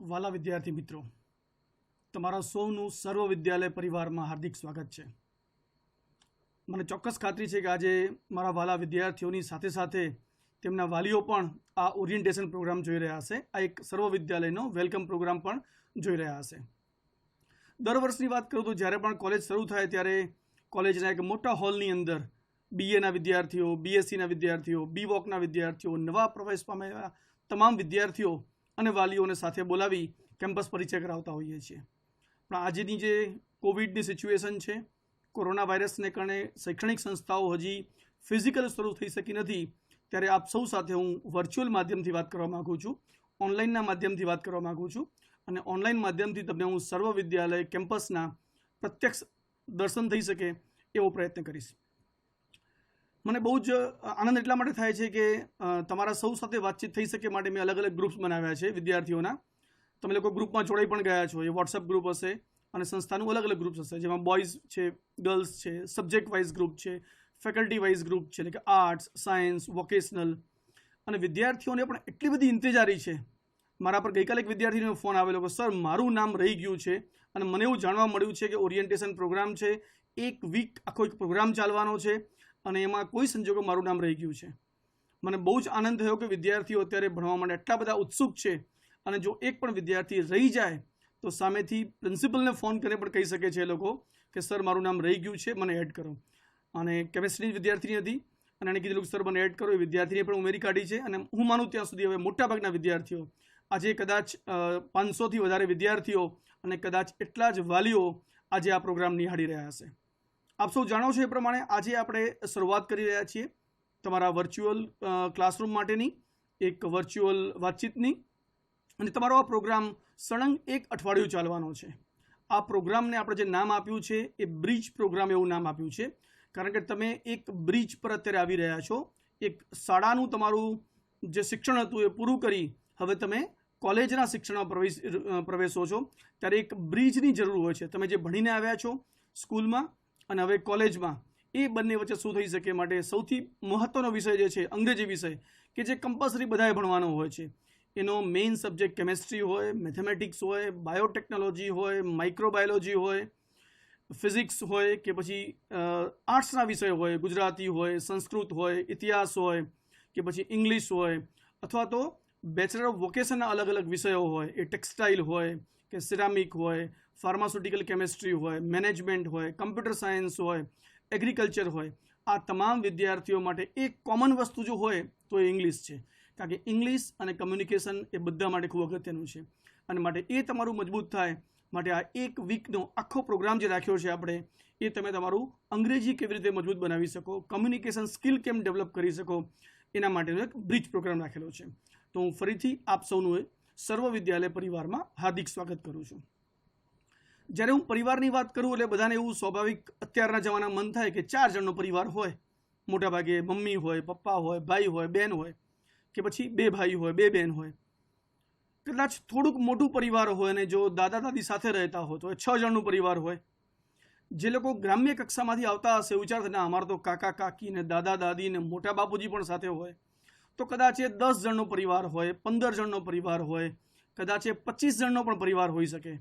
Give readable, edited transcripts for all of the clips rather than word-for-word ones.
વાલા વિદ્યાર્થી મિત્રો, તમારા સૌનું સર્વ વિદ્યાલય પરિવારમાં હાર્દિક સ્વાગત છે. મને ચોક્કસ ખાતરી છે કે આજે મારા વાલા વિદ્યાર્થીઓની સાથે સાથે તેમના વાલીઓ પણ આ ઓરિએન્ટેશન પ્રોગ્રામ જોઈ રહ્યા હશે. આ એક સર્વ વિદ્યાલયનો વેલકમ પ્રોગ્રામ પણ જોઈ રહ્યા હશે. દર વર્ષની વાત કરું તો જ્યારે પણ કોલેજ શરૂ થાય ત્યારે કોલેજના એક મોટા હોલની અંદર બીએના વિદ્યાર્થીઓ, બીએસસીના વિદ્યાર્થીઓ, બી વોકના વિદ્યાર્થીઓ, નવા પ્રવેશ પામેલા તમામ વિદ્યાર્થીઓ અને વાલીઓને સાથે બોલાવી કેમ્પસ પરિચય કરાવતા હોઈએ છીએ. પણ આજની જે કોવિડની સિચ્યુએશન છે, કોરોના વાયરસને કારણે શૈક્ષણિક સંસ્થાઓ હજી ફિઝિકલ શરૂ થઈ શકી નથી, ત્યારે આપ સૌ સાથે હું વર્ચ્યુઅલ માધ્યમથી વાત કરવા માગું છું, ઓનલાઈનના માધ્યમથી વાત કરવા માગું છું. અને ઓનલાઈન માધ્યમથી તમને હું સર્વ વિદ્યાલય કેમ્પસના પ્રત્યક્ષ દર્શન થઈ શકે એવો પ્રયત્ન કરીશ. મને બહુ જ આનંદ એટલા માટે થાય છે કે તમારા સૌ સાથે વાતચીત થઈ શકે માટે મેં અલગ અલગ ગ્રુપ્સ બનાવ્યા છે વિદ્યાર્થીઓના. તમે લોકો ગ્રુપમાં જોડાઈ પણ ગયા છો. એ વોટ્સઅપ ગ્રુપ હશે અને સંસ્થાનું અલગ અલગ ગ્રુપ્સ હશે, જેમાં બોયઝ છે, ગર્લ્સ છે, સબ્જેક્ટ વાઇઝ ગ્રુપ છે, ફેકલ્ટી વાઇઝ ગ્રુપ છે, એટલે કે આર્ટ્સ, સાયન્સ, વોકેશનલ. અને વિદ્યાર્થીઓને પણ એટલી બધી ઇંતજારી છે. મારા પર ગઈકાલે એક વિદ્યાર્થીનો ફોન આવેલો કે સર મારું નામ રહી ગયું છે અને મને એવું જાણવા મળ્યું છે કે ઓરિએન્ટેશન પ્રોગ્રામ છે, એક વીક આખો એક પ્રોગ્રામ ચાલવાનો છે અને એમાં કોઈ સંજોગો મારું નામ રહી ગયું છે. મને બહુ જ આનંદ થયો કે વિદ્યાર્થીઓ અત્યારે ભણવા માટે એટલા બધા ઉત્સુક છે અને જો એક પણ વિદ્યાર્થી રહી જાય તો સામેથી પ્રિન્સિપલને ફોન કરીને પણ કહી શકે છે એ લોકો કે સર મારું નામ રહી ગયું છે, મને એડ કરો. અને કેમિસ્ટ્રીની વિદ્યાર્થીની હતી અને એણે કીધું સર મને એડ કરો. એ વિદ્યાર્થીને પણ ઉમેરી કાઢી છે અને હું માનું ત્યાં સુધી હવે મોટાભાગના વિદ્યાર્થીઓ, આજે કદાચ 500થી વધારે વિદ્યાર્થીઓ અને કદાચ એટલા જ વાલીઓ આજે આ પ્રોગ્રામ નિહાળી રહ્યા હશે. આપ સૌ જાણો છો એ પ્રમાણે આજે આપણે શરૂઆત કરી રહ્યા છીએ તમારા વર્ચ્યુઅલ ક્લાસરૂમ માટેની, એક વર્ચ્યુઅલ વાતચીતની. અને તમારો આ પ્રોગ્રામ સળંગ 1 અઠવાડિયું ચાલવાનો છે. આ પ્રોગ્રામને આપણે જે નામ આપ્યું છે એ બ્રિજ પ્રોગ્રામ એવું નામ આપ્યું છે, કારણ કે તમે એક બ્રિજ પર અત્યારે આવી રહ્યા છો. એક શાળાનું તમારું જે શિક્ષણ હતું એ પૂરું કરી હવે તમે કોલેજના શિક્ષણમાં પ્રવેશો છો, ત્યારે એક બ્રિજની જરૂર હોય છે. તમે જે ભણીને આવ્યા છો સ્કૂલમાં અને હવે કોલેજમાં, એ બંને વચ્ચે શું થઈ શકે માટે સૌથી મહત્ત્વનો વિષય જે છે અંગ્રેજી વિષય, કે જે કમ્પલસરી બધાએ ભણવાનો હોય છે. એનો મેઇન સબ્જેક્ટ કેમેસ્ટ્રી હોય, મેથેમેટિક્સ હોય, બાયોટેકનોલોજી હોય, માઇક્રોબાયોલોજી હોય, ફિઝિક્સ હોય કે પછી આર્ટ્સના વિષય હોય, ગુજરાતી હોય, સંસ્કૃત હોય, ઇતિહાસ હોય કે પછી ઇંગ્લિશ હોય, અથવા તો બેચલર ઓફ વોકેશનના અલગ અલગ વિષયો હોય, એ ટેક્સટાઇલ હોય કે સિરામિક હોય, ફાર્માસ્યુટિકલ કેમેસ્ટ્રી હોય, મેનેજમેન્ટ હોય, કમ્પ્યુટર સાયન્સ હોય, એગ્રીકલ્ચર હોય. આ તમામ વિદ્યાર્થીઓ માટે એક કોમન વસ્તુ જો હોય તો એ ઇંગ્લિશ છે, કારણ કે ઇંગ્લિશ અને કમ્યુનિકેશન એ બધા માટે ખૂબ અગત્યનું છે. અને માટે એ તમારું મજબૂત થાય માટે આ એક વીકનો આખો પ્રોગ્રામ જે રાખ્યો છે આપણે, એ તમે તમારું અંગ્રેજી કેવી રીતે મજબૂત બનાવી શકો, કમ્યુનિકેશન સ્કિલ કેમ ડેવલપ કરી શકો, એના માટેનો એક બ્રિજ પ્રોગ્રામ રાખેલો છે. તો હું ફરીથી આપ સૌનું સર્વ વિદ્યાલય પરિવારમાં હાર્દિક સ્વાગત કરું છું. જ્યારે હું પરિવારની વાત કરું એટલે બધાને એવું સ્વાભાવિક અત્યારના જમાનામાં મન થાય કે 4 જણનો પરિવાર હોય. મોટાભાગે મમ્મી હોય, પપ્પા હોય, ભાઈ હોય, બેન હોય, કે પછી 2 ભાઈ હોય, 2 બેન હોય. કદાચ થોડુંક મોટું પરિવાર હોય અને જો દાદા દાદી સાથે રહેતા હોય તો એ 6 જણનું પરિવાર હોય. જે લોકો ગ્રામ્ય કક્ષામાંથી આવતા હશે વિચાર થાય ના અમારે તો કાકા કાકી ને દાદા દાદી ને મોટા બાપુજી પણ સાથે હોય, તો કદાચ એ 10 જણનો પરિવાર હોય, 15 જણનો પરિવાર હોય, કદાચ એ 25 જણનો પણ પરિવાર હોઈ શકે.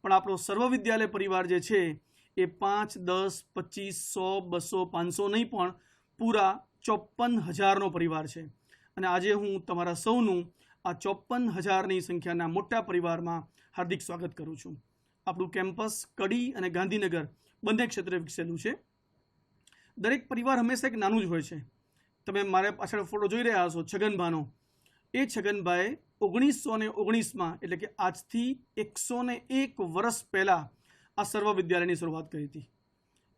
પણ આપણો સર્વ વિદ્યાલય પરિવાર જે છે એ 5, 10, 25, 100, 200, 500 નહીં પણ પૂરા 54,000નો પરિવાર છે. અને આજે હું તમારા સૌનું આ 54,000ની સંખ્યાના મોટા પરિવારમાં હાર્દિક સ્વાગત કરું છું. આપણું કેમ્પસ કડી અને ગાંધીનગર બંને ક્ષેત્રે વિકસેલું છે. દરેક પરિવાર હંમેશા એક નાનું જ હોય છે. તમે મારા પાછળ ફોટો જોઈ રહ્યા છો છગનભાનો. એ છગનભાઈ 1919માં એટલે કે આજથી 101 વર્ષ પહેલાં આ સર્વ વિદ્યાલયની શરૂઆત કરી હતી.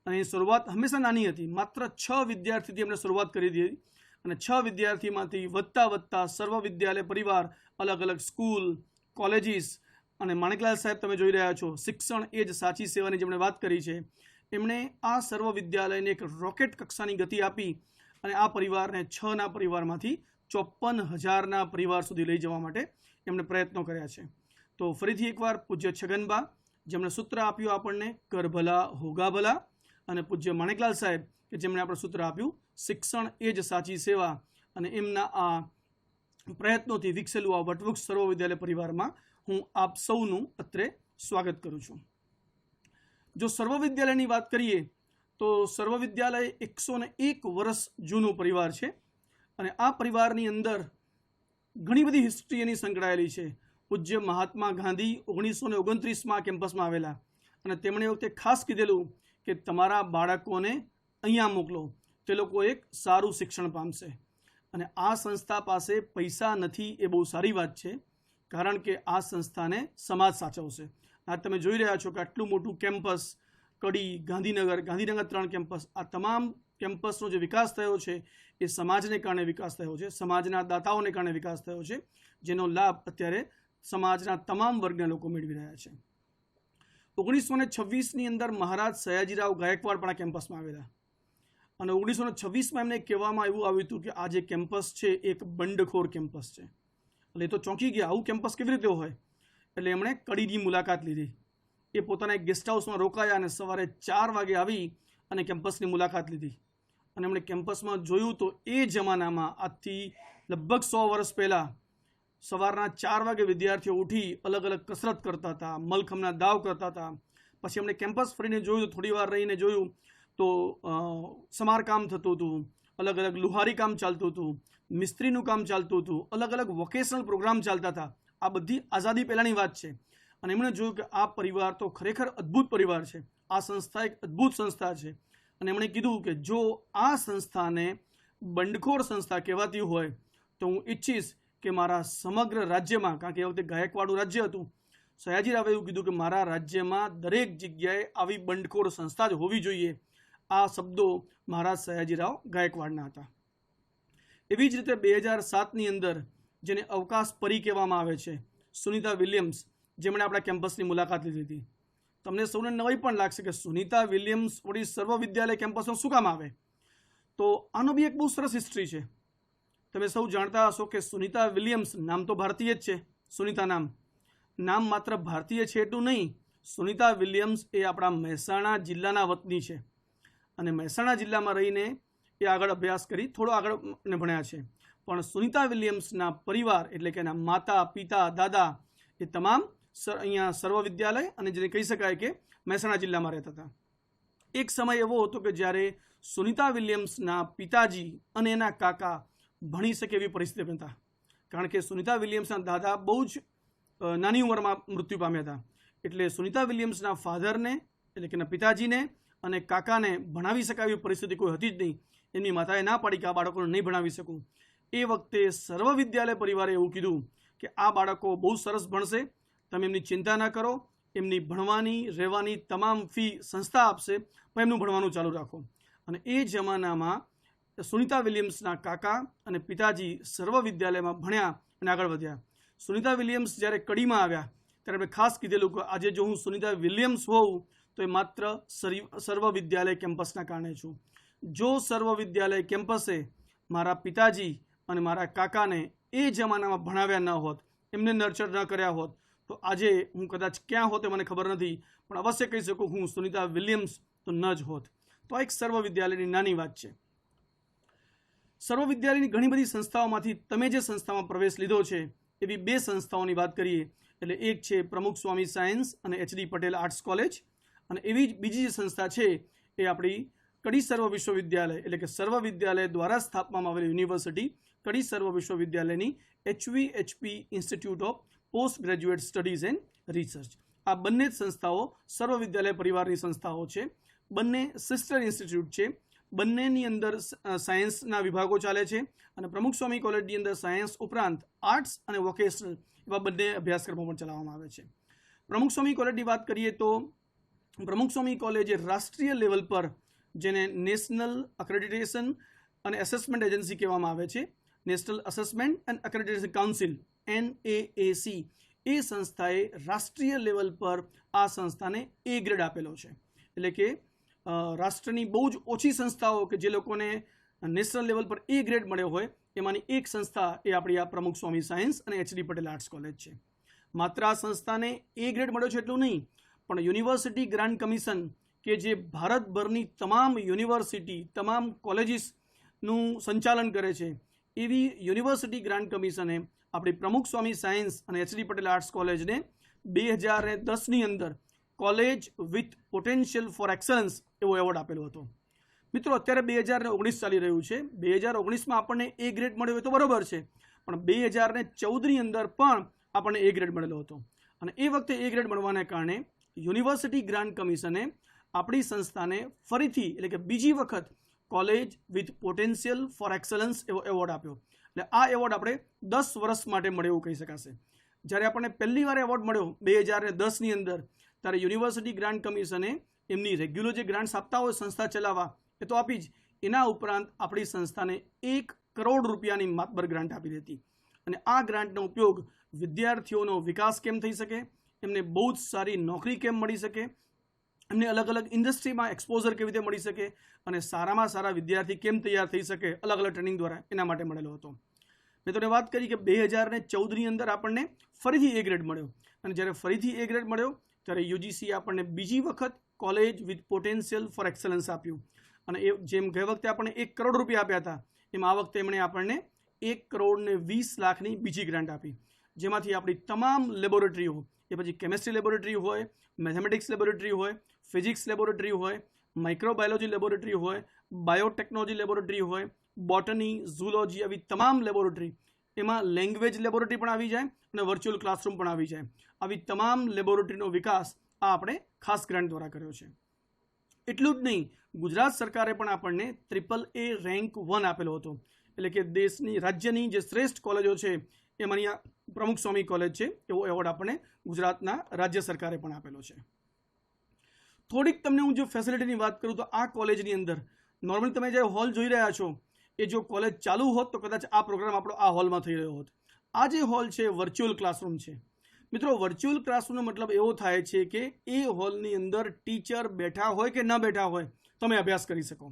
અને એ શરૂઆત હંમેશા નાની હતી. માત્ર 6 વિદ્યાર્થીથી એમણે શરૂઆત કરી હતી અને 6 વિદ્યાર્થીમાંથી વધતા વધતા સર્વ વિદ્યાલય પરિવાર, અલગ અલગ સ્કૂલ, કોલેજીસ. અને માણેકલાલ સાહેબ તમે જોઈ રહ્યા છો, શિક્ષણ એ જ સાચી સેવાની જેમણે વાત કરી છે, એમણે આ સર્વ વિદ્યાલયને એક રોકેટ કક્ષાની ગતિ આપી અને આ પરિવારને 6ના પરિવારમાંથી 54,000ના પરિવાર સુધી લઈ જવા માટે એમણે પ્રયત્નો કર્યા છે. તો ફરીથી એકવાર પૂજ્ય છગનબા જેમણે સૂત્ર આપ્યું આપણને કર ભલા હોગા ભલા, અને પૂજ્ય માણેકલાલ સાહેબ કે જેમણે આપણે સૂત્ર આપ્યું શિક્ષણ એ જ સાચી સેવા, અને એમના આ પ્રયત્નોથી વિકસેલું આ વટવૃક્ષ સર્વ વિદ્યાલય પરિવારમાં હું આપ સૌનું અત્રે સ્વાગત કરું છું. જો સર્વ વિદ્યાલયની વાત કરીએ તો સર્વ વિદ્યાલય 101 વર્ષ જૂનું પરિવાર છે અને આ પરિવારની અંદર ઘણી બધી હિસ્ટ્રી એની સંકળાયેલી છે. પૂજ્ય મહાત્મા ગાંધી 1929માં કેમ્પસમાં આવેલા અને તેમણે વખતે ખાસ કીધેલું કે તમારા બાળકોને અહીંયા મોકલો, તે લોકો એક સારું શિક્ષણ પામશે. અને આ સંસ્થા પાસે પૈસા નથી એ બહુ સારી વાત છે, કારણ કે આ સંસ્થાને સમાજ સાચવશે. આ તમે જોઈ રહ્યા છો કે આટલું મોટું કેમ્પસ, કડી, ગાંધીનગર 3 કેમ્પસ, આ તમામ કેમ્પસનો જે વિકાસ થયો છે એ સમાજને કારણે વિકાસ થયો છે, સમાજના દાતાઓને કારણે વિકાસ થયો છે, જેનો લાભ અત્યારે સમાજના તમામ વર્ગના લોકો મેળવી રહ્યા છે. 1926ની અંદર મહારાજ સયાજીરાવ ગાયકવાડ પણ આ કેમ્પસમાં આવેલા અને 1926માં એમને કહેવામાં એવું આવ્યું હતું કે આ જે કેમ્પસ છે એક બંડખોર કેમ્પસ છે. એટલે એ તો ચોંકી ગયા, આવું કેમ્પસ કેવી રીતે હોય? એટલે એમણે કડીની મુલાકાત લીધી. એ પોતાના એક ગેસ્ટ હાઉસમાં રોકાયા અને સવારે 4 વાગે આવી અને કેમ્પસની મુલાકાત લીધી અને એમણે કેમ્પસમાં જોયું તો એ જમાનામાં આજથી લગભગ 100 વર્ષ પહેલાં સવારના 4 વાગે વિદ્યાર્થીઓ ઉઠી અલગ અલગ કસરત કરતા હતા, મલખમના દાવ કરતા હતા. પછી એમણે કેમ્પસ ફરીને જોયું, થોડી વાર રહીને જોયું તો સમારકામ થતું હતું, અલગ અલગ લુહારી કામ ચાલતું હતું, મિસ્ત્રીનું કામ ચાલતું હતું, અલગ અલગ વોકેશનલ પ્રોગ્રામ ચાલતા હતા. આ બધી આઝાદી પહેલાંની વાત છે અને એમણે જોયું કે આ પરિવાર તો ખરેખર અદ્ભુત પરિવાર છે, આ સંસ્થા એક અદ્ભુત સંસ્થા છે. અને એમણે કીધું કે જો આ સંસ્થાને બંડખોર સંસ્થા કહેવાતી હોય તો હું ઈચ્છીશ કે મારા સમગ્ર રાજ્યમાં, કારણ કે એ વખતે ગાયકવાડનું રાજ્ય હતું, સયાજીરાવે એવું કીધું કે મારા રાજ્યમાં દરેક જગ્યાએ આવી બંડખોર સંસ્થા જ હોવી જોઈએ. આ શબ્દો મહારાજ સયાજીરાવ ગાયકવાડના હતા. એવી જ રીતે 2007ની અંદર જેને અવકાશ પરી કહેવામાં આવે છે, સુનિતા વિલિયમ્સ, જેમણે આપણા કેમ્પસની મુલાકાત લીધી હતી. તમને સૌને નવાઈ પણ લાગશે કે સુનિતા વિલિયમ્સ વળી સર્વ વિદ્યાલય કેમ્પસમાં શું કામ આવે? તો આનો બી એક બહુ સરસ હિસ્ટ્રી છે. તમે સૌ જાણતા હશો કે સુનિતા વિલિયમ્સ નામ તો ભારતીય જ છે, સુનિતા નામ માત્ર ભારતીય છે એટલું નહીં, સુનિતા વિલિયમ્સ એ આપણા મહેસાણા જિલ્લાના વતની છે અને મહેસાણા જિલ્લામાં રહીને એ આગળ અભ્યાસ કરી થોડો આગળ ભણ્યા છે. પણ સુનિતા વિલિયમ્સના પરિવાર એટલે કે એના માતા, પિતા, દાદા એ તમામ અહીંયા સર્વ વિદ્યાલય અને જેને કહી શકાય કે મહેસાણા જિલ્લામાં રહેતા હતા. એક સમય એવો હતો કે જ્યારે સુનિતા વિલિયમ્સના પિતાજી અને એના કાકા ભણી શકે એવી પરિસ્થિતિ હતા, કારણ કે સુનિતા વિલિયમ્સના દાદા બહુ જ નાની ઉંમરમાં મૃત્યુ પામ્યા હતા. એટલે સુનિતા વિલિયમ્સના ફાધરને એટલે કે પિતાજીને અને કાકાને ભણાવી શકાય એવી પરિસ્થિતિ કોઈ હતી જ નહીં. એમની માતાએ ના પાડી કે આ બાળકોને નહીં ભણાવી શકું. એ વખતે સર્વ વિદ્યાલય પરિવારે એવું કીધું કે આ બાળકો બહુ સરસ ભણશે, તમે એમની ચિંતા ના કરો, એમની ભણવાની રહેવાની તમામ ફી સંસ્થા આપશે, પણ એમનું ભણવાનું ચાલુ રાખો. અને એ જમાનામાં સુનિતા વિલિયમ્સના કાકા અને પિતાજી સર્વ વિદ્યાલયમાં ભણ્યા અને આગળ વધ્યા. સુનિતા વિલિયમ્સ જ્યારે કડીમાં આવ્યા ત્યારે આપણે ખાસ કીધેલું કે આજે જો હું સુનિતા વિલિયમ્સ હોઉં તો એ માત્ર સર્વ વિદ્યાલય કેમ્પસના કારણે છું. જો સર્વ વિદ્યાલય કેમ્પસે મારા પિતાજી અને મારા કાકાને એ જમાનામાં ભણાવ્યા ન હોત, એમને નર્ચર ન કર્યા હોત, તો આજે હું કદાચ ક્યાં હોત એ મને ખબર નથી, પણ અવશ્ય કહી શકું હું સુનિતા વિલિયમ્સ તો ન જ હોત. તો આ એક સર્વ વિદ્યાલયની નાની વાત છે. સર્વ વિદ્યાલયની ઘણી બધી સંસ્થાઓમાંથી તમે જે સંસ્થામાં પ્રવેશ લીધો છે એવી 2 સંસ્થાઓની વાત કરીએ એટલે એક છે પ્રમુખ સ્વામી સાયન્સ અને HD પટેલ આર્ટ્સ કોલેજ, અને એવી જ બીજી જે સંસ્થા છે એ આપણી કડી સર્વ વિશ્વવિદ્યાલય એટલે કે સર્વ વિદ્યાલય દ્વારા સ્થાપવામાં આવેલી યુનિવર્સિટી કડી સર્વ વિશ્વવિદ્યાલયની HVHP institute of post graduate studies and research. આ બંને જ સંસ્થાઓ સર્વ વિદ્યાલય પરિવારની સંસ્થાઓ છે. બંને સિસ્ટર ઇન્સ્ટિટ્યૂટ છે. બંનેની અંદર સાયન્સના વિભાગો ચાલે છે અને પ્રમુખ સ્વામી કોલેજની અંદર સાયન્સ ઉપરાંત આર્ટ્સ અને વોકેશનલ એવા બંને અભ્યાસક્રમો પણ ચલાવવામાં આવે છે. પ્રમુખ સ્વામી કોલેજની વાત કરીએ તો પ્રમુખ સ્વામી કોલેજ એ રાષ્ટ્રીય લેવલ પર જેને નેશનલ અક્રેડિટેશન અને એસેસમેન્ટ એજન્સી કહેવામાં આવે છે, national assessment and accreditation council NAAC, એ સંસ્થાએ રાષ્ટ્રીય લેવલ પર આ સંસ્થાને A ગ્રેડ આપેલો છે. એટલે કે રાષ્ટ્રની બહુ જ ઓછી સંસ્થાઓ કે જે લોકોને નેશનલ લેવલ પર A ગ્રેડ મળ્યો હોય એમાંની એક સંસ્થા એ આપણી આ પ્રમુખ સ્વામી સાયન્સ અને HD પટેલ આર્ટ્સ કોલેજ છે. માત્ર આ સંસ્થાને A ગ્રેડ મળ્યો છે એટલું નહીં, પણ યુનિવર્સિટી ગ્રાન્ટ કમિશન કે જે ભારતભરની તમામ યુનિવર્સિટી તમામ કોલેજીસનું સંચાલન કરે છે એવી યુનિવર્સિટી ગ્રાન્ટ કમિશને આપણી પ્રમુખ સ્વામી સાયન્સ અને એચડી પટેલ આર્ટ્સ કોલેજને 2010ની અંદર college with potential for excellence એવો એવોર્ડ આપેલો હતો. મિત્રો અત્યારે 2019 ચાલી રહ્યું છે. 2019માં આપણને એ ગ્રેડ મળ્યો હોય તો બરોબર છે, પણ 2014ની અંદર પણ આપણને એ ગ્રેડ મળેલો હતો. અને એ વખતે એ ગ્રેડ મળવાને કારણે યુનિવર્સિટી ગ્રાન્ટ કમિશને આપણી સંસ્થાને ફરીથી એટલે કે બીજી વખત college with potential for excellence એવો એવોર્ડ આપ્યો. એટલે આ એવોર્ડ આપણે 10 વર્ષ માટે મળે એવું કહી શકાશે. જ્યારે આપણને પહેલી વાર એવોર્ડ મળ્યો 2010ની અંદર, ત્યારે યુનિવર્સિટી ગ્રાન્ટ કમિશને એમની રેગ્યુલર જે ગ્રાન્ટ્સ આપતા હોય સંસ્થા ચલાવવા એ તો આપી જ, એના ઉપરાંત આપણી સંસ્થાને 1 કરોડ રૂપિયાની માતબર ગ્રાન્ટ આપી હતી. અને આ ગ્રાન્ટનો ઉપયોગ વિદ્યાર્થીઓનો વિકાસ કેમ થઈ શકે, એમને બહુ જ સારી નોકરી કેમ મળી શકે, એમને અલગ અલગ ઇન્ડસ્ટ્રીમાં એક્સપોઝર કેવી રીતે મળી શકે અને સારામાં સારા વિદ્યાર્થી કેમ તૈયાર થઈ શકે અલગ અલગ ટ્રેનિંગ દ્વારા, એના માટે મળેલો હતો. મેં તમને વાત કરી કે 2014ની અંદર આપણને ફરીથી એ ગ્રેડ મળ્યો. અને જ્યારે ફરીથી એ ગ્રેડ મળ્યો ત્યારે યુજીસી આપણને બીજી વખત college with potential for excellence આપ્યું. અને એ જેમ ગઈ વખતે આપણને 1 કરોડ રૂપિયા આપ્યા હતા, એમ આ વખતે એમણે આપણને 1,20,00,000ની બીજી ગ્રાન્ટ આપી, જેમાંથી આપણી તમામ લેબોરેટરીઓ, એ પછી કેમેસ્ટ્રી લેબોરેટરી હોય, મેથેમેટિક્સ લેબોરેટરી હોય, ફિઝિક્સ લેબોરેટરી હોય, માઇક્રોબાયોલોજી લેબોરેટરી હોય, બાયોટેકનોલોજી લેબોરેટરી હોય, બોટની, ઝૂલોજી, આવી તમામ લેબોરેટરી, એમાં લેંગ્વેજ લેબોરેટરી પણ આવી જાય અને વર્ચ્યુઅલ ક્લાસરૂમ પણ આવી જાય. આવી તમામ લેબોરેટરીનો વિકાસ આ આપણે ખાસ ગ્રાન્ટ દ્વારા કર્યો છે. એટલું જ નહીં, ગુજરાત સરકારે પણ આપણને AAA રેન્ક 1 આપેલો હતો. એટલે કે દેશની રાજ્યની જે શ્રેષ્ઠ કોલેજો છે એમાંની આ પ્રમુખ સ્વામી કોલેજ છે, એવો એવોર્ડ આપણને ગુજરાતના રાજ્ય સરકારે પણ આપેલો છે. થોડીક તમને હું જો ફેસિલિટીની વાત કરું તો આ કોલેજની અંદર નોર્મલી તમે જે હોલ જોઈ રહ્યા છો, એ જો કોલેજ ચાલુ હોત તો કદાચ આ પ્રોગ્રામ આપણો આ હોલમાં થઈ રહ્યો હોત. આ જે હોલ છે વર્ચ્યુઅલ ક્લાસરૂમ છે. મિત્રો, વર્ચ્યુઅલ ક્લાસરૂમનો મતલબ એવો થાય છે કે એ હોલની અંદર ટીચર બેઠા હોય કે ન બેઠા હોય, તમે અભ્યાસ કરી શકો.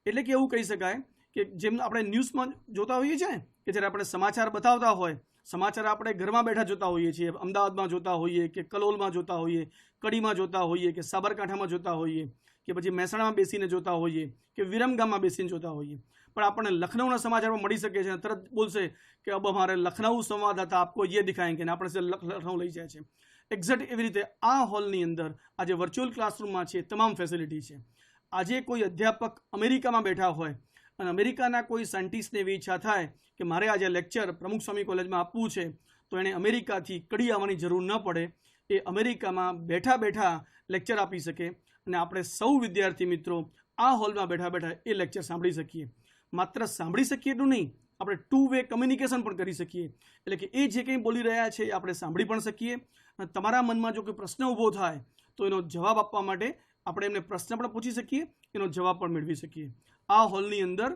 એટલે કે એવું કહી શકાય કે જેમ આપણે ન્યૂઝમાં જોતા હોઈએ છીએ ને, કે જ્યારે આપણે સમાચાર બતાવતા હોય, સમાચાર આપણે ઘરમાં બેઠા જોતા હોઈએ છીએ, અમદાવાદમાં જોતા હોઈએ કે કલોલમાં જોતા હોઈએ, કડીમાં જોતા હોઈએ કે સાબરકાંઠામાં જોતા હોઈએ કે પછી મહેસાણામાં બેસીને જોતા હોઈએ કે વિરમગામમાં બેસીને જોતા હોઈએ, પણ આપણને લખનઉના સમાચારમાં મળી શકે છે. તરત બોલશે કે અબ હમારે લખનઉ સંવાદદાતા આપકો યે દિખાએંગે, ને આપણે લખનઉ લઈ જાય છે. એક્ઝેક્ટ એવી રીતે આ હોલની અંદર આજે વર્ચ્યુઅલ ક્લાસરૂમમાં છે તમામ ફેસિલિટી છે. આજે કોઈ અધ્યાપક અમેરિકામાં બેઠા હોય અને અમેરિકાના કોઈ સાયન્ટિસ્ટને એવી ઈચ્છા થાય કે મારે આજે લેક્ચર પ્રમુખ સ્વામી કોલેજમાં આપવું છે, તો એણે અમેરિકાથી કડી આવવાની જરૂર ન પડે. એ અમેરિકામાં બેઠા બેઠા લેક્ચર આપી શકે અને આપણે સૌ વિદ્યાર્થી મિત્રો આ હોલમાં બેઠા બેઠા એ લેક્ચર સાંભળી શકીએ. માત્ર સાંભળી શકીએ એટલું નહીં, આપણે 2 વે કમ્યુનિકેશન પણ કરી શકીએ. એટલે કે એ જે કંઈ બોલી રહ્યા છે એ આપણે સાંભળી પણ શકીએ. અને તમારા મનમાં જો કોઈ પ્રશ્ન ઊભો થાય તો એનો જવાબ આપવા માટે આપણે એમને પ્રશ્ન પણ પૂછી શકીએ, એનો જવાબ પણ મેળવી શકીએ. આ હોલની અંદર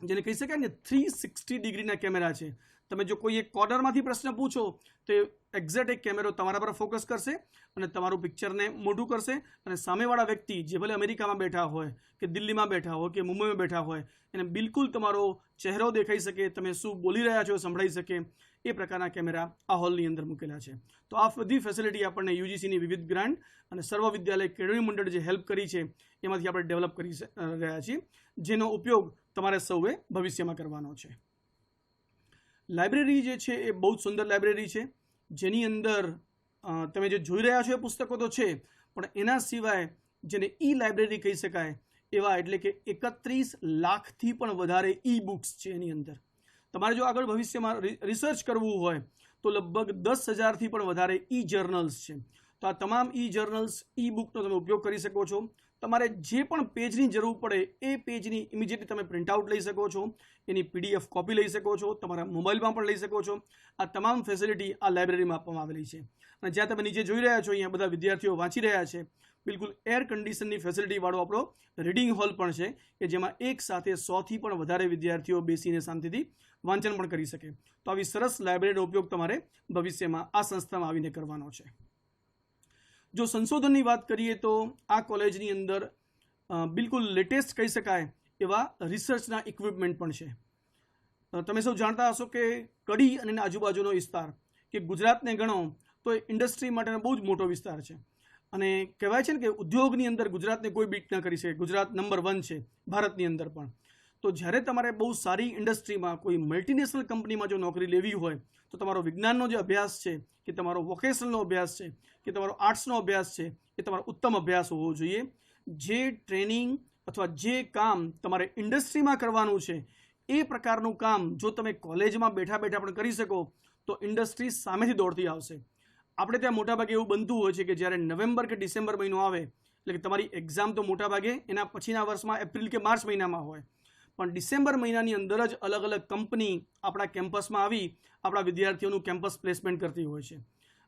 જેને કહી શકાય ને 360 ડિગ્રીના કેમેરા છે. તમે જો કોઈ એક કોર્નરમાંથી પ્રશ્ન પૂછો તો એક્ઝેક્ટ એક કેમેરો તમારા પર ફોકસ કરશે અને તમારું પિક્ચરને મોટું કરશે, અને સામેવાળા વ્યક્તિ જે ભલે અમેરિકામાં બેઠા હોય કે દિલ્હીમાં બેઠા હોય કે મુંબઈમાં બેઠા હોય, એને બિલકુલ તમારો ચહેરો દેખાઈ શકે, તમે શું બોલી રહ્યા છો સંભળાઈ શકે, એ પ્રકારના કેમેરા આ હોલની અંદર મૂકેલા છે. તો આ બધી ફેસિલિટી આપણને યુજીસીની વિવિધ ગ્રાન્ટ અને સર્વ વિદ્યાલય કેળવણી મંડળ જે હેલ્પ કરી છે એમાંથી આપણે ડેવલપ કરી રહ્યા છીએ, જેનો ઉપયોગ તમારે સૌએ ભવિષ્યમાં કરવાનો છે. લાઇબ્રેરી જે છે એ બહુ જ સુંદર લાઇબ્રેરી છે, જેની અંદર તમે જે જોઈ રહ્યા છો એ પુસ્તકો તો છે, પણ એના સિવાય જેને ઈ લાઇબ્રેરી કહી શકાય એવા એટલે કે 31 લાખથી પણ વધારે ઈ બુક્સ છે એની અંદર. તમારે જો આગળ ભવિષ્યમાં રિસર્ચ કરવું હોય તો લગભગ 10,000થી પણ વધારે ઈ જર્નલ્સ છે. તો આ તમામ ઈ જર્નલ્સ, ઈ બુકનો તમે ઉપયોગ કરી શકો છો. તમારે જે પણ પેજની જરૂર પડે એ પેજની ઇમિડિયેટલી તમે પ્રિન્ટઆઉટ લઈ શકો છો, એની PDF કોપી લઈ શકો છો, તમારા મોબાઈલમાં પણ લઈ શકો છો. આ તમામ ફેસિલિટી આ લાઇબ્રેરીમાં આપવામાં આવેલી છે. અને જ્યાં તમે નીચે જોઈ રહ્યા છો અહીંયા બધા વિદ્યાર્થીઓ વાંચી રહ્યા છે, બિલકુલ એર કન્ડિશનની ફેસિલિટીવાળો આપણો રીડિંગ હોલ પણ છે કે જેમાં એક સાથે 100થી પણ વધારે વિદ્યાર્થીઓ બેસીને શાંતિથી વાંચન પણ કરી શકે. તો આવી સરસ લાઇબ્રેરીનો ઉપયોગ તમારે ભવિષ્યમાં આ સંસ્થામાં આવીને કરવાનો છે. જો સંશોધનની વાત કરીએ તો આ કોલેજની અંદર બિલકુલ લેટેસ્ટ કહી શકાય એવા રિસર્ચના ઇક્વિપમેન્ટ પણ છે. તમે સૌ જાણતા હશો કે કડી અને આજુબાજુનો વિસ્તાર કે ગુજરાતને ગણો તો ઇન્ડસ્ટ્રી માટેનો બહુ જ મોટો વિસ્તાર છે. અને કહેવાય છે ને કે ઉદ્યોગની અંદર ગુજરાતને કોઈ બીટ ન કરી શકે. ગુજરાત નંબર 1 છે ભારતની અંદર પણ. તો જ્યારે તમારે બહુ સારી ઇન્ડસ્ટ્રીમાં કોઈ મલ્ટીનેશનલ કંપનીમાં જો નોકરી લેવી હોય તો તમારો વિજ્ઞાનનો જે અભ્યાસ છે કે તમારો વોકેશનલનો અભ્યાસ છે કે તમારો આર્ટ્સનો અભ્યાસ છે એ તમારો ઉત્તમ અભ્યાસ હોવો જોઈએ. જે ટ્રેનિંગ અથવા જે કામ તમારે ઇન્ડસ્ટ્રીમાં કરવાનું છે એ પ્રકારનું કામ જો તમે કોલેજમાં બેઠા બેઠા પણ કરી શકો તો ઇન્ડસ્ટ્રી સામેથી દોડતી આવશે. આપણે ત્યાં મોટાભાગે એવું બનતું હોય છે કે જ્યારે નવેમ્બર કે ડિસેમ્બર મહિનો આવે એટલે કે તમારી એક્ઝામ તો મોટાભાગે એના પછીના વર્ષમાં એપ્રિલ કે માર્ચ મહિનામાં હોય, પણ ડિસેમ્બર મહિનાની અંદર જ અલગ અલગ કંપની આપણા કેમ્પસમાં આવી આપણા વિદ્યાર્થીઓનું કેમ્પસ પ્લેસમેન્ટ કરતી હોય છે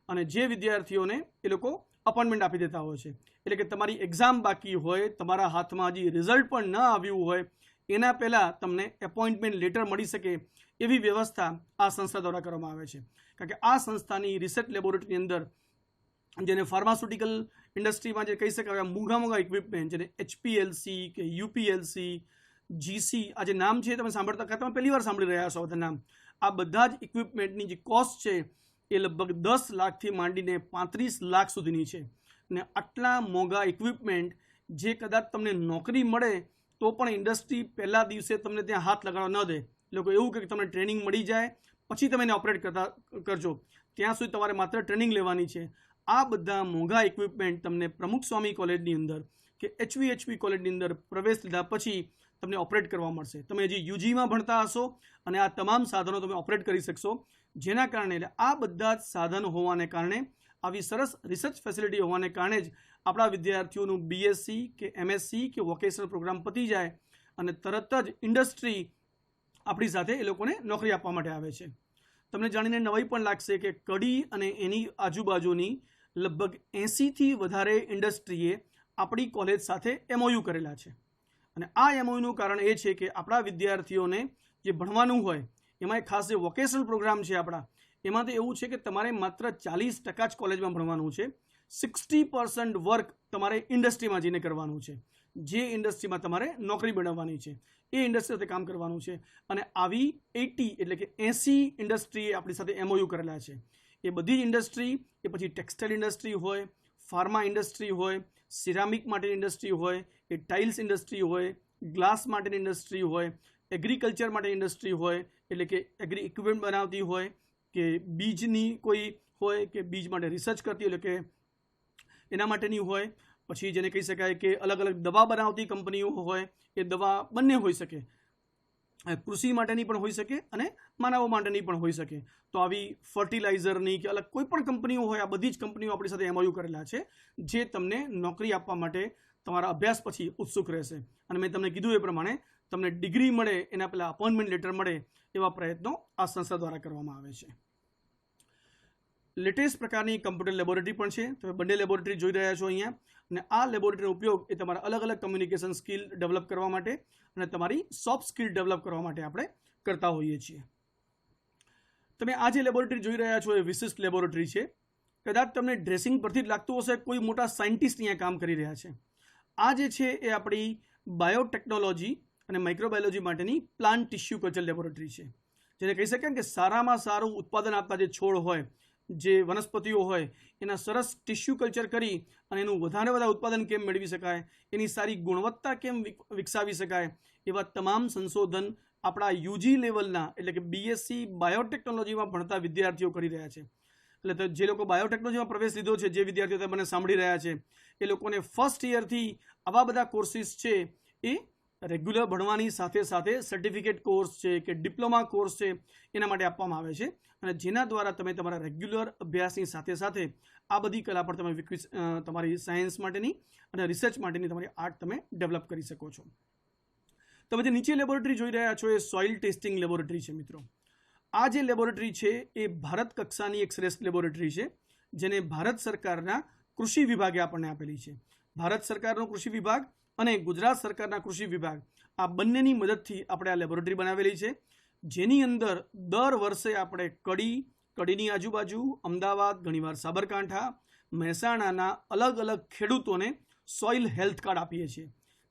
અને જે વિદ્યાર્થીઓને એ લોકો અપોઇન્ટમેન્ટ આપી દેતા હોય છે. એટલે કે તમારી એક્ઝામ બાકી હોય, તમારા હાથમાં હજી રિઝલ્ટ પણ ન આવ્યું હોય, એના પહેલાં તમને એપોઇન્ટમેન્ટ લેટર મળી શકે એવી વ્યવસ્થા આ સંસ્થા દ્વારા કરવામાં આવે છે. કારણ કે આ સંસ્થાની રિસર્ચ લેબોરેટરીની અંદર જેને ફાર્માસ્યુટિકલ ઇન્ડસ્ટ્રીમાં જે કહી શકાય મોંઘા મોંઘા ઇક્વિપમેન્ટ જેને HPLC કે UPLC, GC, આ જે નામ છે તમે સાંભળતા તમે પહેલી વાર સાંભળી રહ્યા છો બધા નામ. આ બધા જ ઇક્વિપમેન્ટની જે કોસ્ટ છે એ લગભગ 10 લાખથી માંડીને 35 લાખ સુધીની છે. અને આટલા મોંઘા ઇક્વિપમેન્ટ જે કદાચ તમને નોકરી મળે તો પણ ઇન્ડસ્ટ્રી પહેલા દિવસે તમને ત્યાં હાથ લગાડવા ન દે. લોકો એવું કે તમને ટ્રેનિંગ મળી જાય પછી તમે એને ઓપરેટ કરજો, ત્યાં સુધી તમારે માત્ર ટ્રેનિંગ લેવાની છે. આ બધા મોંઘા ઇક્વિપમેન્ટ તમને પ્રમુખ સ્વામી કોલેજની અંદર કે HVHP કોલેજની અંદર પ્રવેશ લીધા પછી તમને ઓપરેટ કરવા મળશે. તમે હજી યુજીમાં ભણતા હશો અને આ તમામ સાધનો તમે ઓપરેટ કરી શકશો, જેના કારણે આ બધા જ સાધનો હોવાને કારણે આવી સરસ રિસર્ચ ફેસિલિટી હોવાને કારણે જ આપણા વિદ્યાર્થીઓનું BSc કે MSc કે વોકેશનલ પ્રોગ્રામ પતી જાય અને તરત જ ઇન્ડસ્ટ્રી આપણી સાથે એ લોકોને નોકરી આપવા માટે આવે છે. તમને જાણીને નવાઈ પણ લાગશે કે કડી અને એની આજુબાજુની લગભગ 80થી વધારે ઇન્ડસ્ટ્રીએ આપણી કોલેજ સાથે MOU કરેલા છે. અને આ MOUનું કારણ એ છે કે આપણા વિદ્યાર્થીઓને જે ભણવાનું હોય એમાં ખાસ જે વોકેશનલ પ્રોગ્રામ છે આપણા એમાં તો એવું છે કે તમારે માત્ર 40% જ કોલેજમાં ભણવાનું છે, 60% વર્ક તમારે ઇન્ડસ્ટ્રીમાં જઈને કરવાનું છે. જે ઇન્ડસ્ટ્રીમાં તમારે નોકરી મેળવવાની છે એ ઇન્ડસ્ટ્રી સાથે કામ કરવાનું છે. અને આવી 80 એટલે કે 80 ઇન્ડસ્ટ્રીએ આપણી સાથે MOU કરેલા છે. એ બધી ઇન્ડસ્ટ્રી એ પછી ટેક્સટાઇલ ઇન્ડસ્ટ્રી હોય, ફાર્મા ઇન્ડસ્ટ્રી હોય, સિરામિક માટેની ઇન્ડસ્ટ્રી હોય, એ ટાઇલ્સ ઇન્ડસ્ટ્રી હોય, ગ્લાસ માટેની ઇન્ડસ્ટ્રી હોય, એગ્રીકલ્ચર માટેની ઇન્ડસ્ટ્રી હોય એટલે કે એગ્રી ઇક્વિપમેન્ટ બનાવતી હોય કે બીજની કોઈ હોય કે બીજ માટે રિસર્ચ કરતી એટલે કે એના માટેની હોય, પછી જેને કહી શકાય કે અલગ અલગ દવા બનાવતી કંપનીઓ હોય, એ દવા બંને હોઈ શકે, કૃષિ માટેની પણ હોઈ શકે અને માનવો માટેની પણ હોઈ શકે. તો આવી ફર્ટિલાઇઝરની કે અલગ કોઈ પણ કંપનીઓ હોય, આ બધી જ કંપનીઓ આપણી સાથે MOU કરેલા છે જે તમને નોકરી આપવા માટે તમારા અભ્યાસ પછી ઉત્સુક રહેશે. અને મેં તમને કીધું એ પ્રમાણે તમને ડિગ્રી મળે એના પહેલાં અપોઇન્ટમેન્ટ લેટર મળે એવા પ્રયત્નો આ સંસ્થા દ્વારા કરવામાં આવે છે. લેટેસ્ટ પ્રકારની કમ્પ્યુટર લેબોરેટરી પણ છે. તમે બંને લેબોરેટરી જોઈ રહ્યા છો અહીંયા. અને આ લેબોરેટરીનો ઉપયોગ એ તમારા અલગ અલગ કમ્યુનિકેશન સ્કિલ ડેવલપ કરવા માટે અને તમારી સોફ્ટ સ્કિલ ડેવલપ કરવા માટે આપણે કરતા હોઈએ છીએ. તમે આ જે લેબોરેટરી જોઈ રહ્યા છો એ વિશિષ્ટ લેબોરેટરી છે. કદાચ તમને ડ્રેસિંગ પરથી જ લાગતું હશે કોઈ મોટા સાયન્ટિસ્ટ અહીંયા કામ કરી રહ્યા છે. આ જે છે એ આપણી બાયોટેકનોલોજી અને માઇક્રોબાયોલોજી માટેની પ્લાન્ટ ટિશ્યુ કલ્ચર લેબોરેટરી છે. જેને કહી શકાય કે સારામાં સારું ઉત્પાદન આપતા જે છોડ હોય, જે વનસ્પતિઓ હોય, એના સરસ ટિશ્યુ કલ્ચર કરી અને એનું વધારે ઉત્પાદન કેમ મેળવી શકાય, એની સારી ગુણવત્તા કેમ વિકસાવી શકાય, એવા તમામ સંશોધન આપણા UG લેવલના એટલે કે BSc બાયોટેકનોલોજીમાં ભણતા વિદ્યાર્થીઓ કરી રહ્યા છે. એટલે જે લોકો બાયોટેકનોલોજીમાં પ્રવેશ લીધો છે, જે વિદ્યાર્થીઓ મને સાંભળી રહ્યા છે, એ લોકોને ફર્સ્ટ યરથી આવા બધા કોર્સિસ છે એ રેગ્યુલર ભણવાની સાથે સાથે સર્ટિફિકેટ કોર્સ છે કે ડિપ્લોમા કોર્સ છે એના માટે આપવામાં આવે છે. અને જેના દ્વારા તમે તમારા રેગ્યુલર અભ્યાસની સાથે સાથે આ બધી કલા પર તમે તમારી સાયન્સ માટેની અને રિસર્ચ માટેની તમારી આર્ટ તમે ડેવલપ કરી શકો છો. તમે જે નીચે લેબોરેટરી જોઈ રહ્યા છો એ સોઇલ ટેસ્ટિંગ લેબોરેટરી છે મિત્રો. આ જે લેબોરેટરી છે એ ભારત કક્ષાની એક શ્રેષ્ઠ લેબોરેટરી છે જેને ભારત સરકારના કૃષિ વિભાગે આપણને આપેલી છે. ભારત સરકારનો કૃષિ વિભાગ અને ગુજરાત સરકારના કૃષિ વિભાગ આ બંનેની મદદથી આપણે આ લેબોરેટરી બનાવેલી છે, જેની અંદર દર વર્ષે આપણે કડીની આજુબાજુ, અમદાવાદ, ઘણીવાર સાબરકાંઠા, મહેસાણાના અલગ અલગ ખેડૂતોને સોઇલ હેલ્થ કાર્ડ આપીએ છીએ.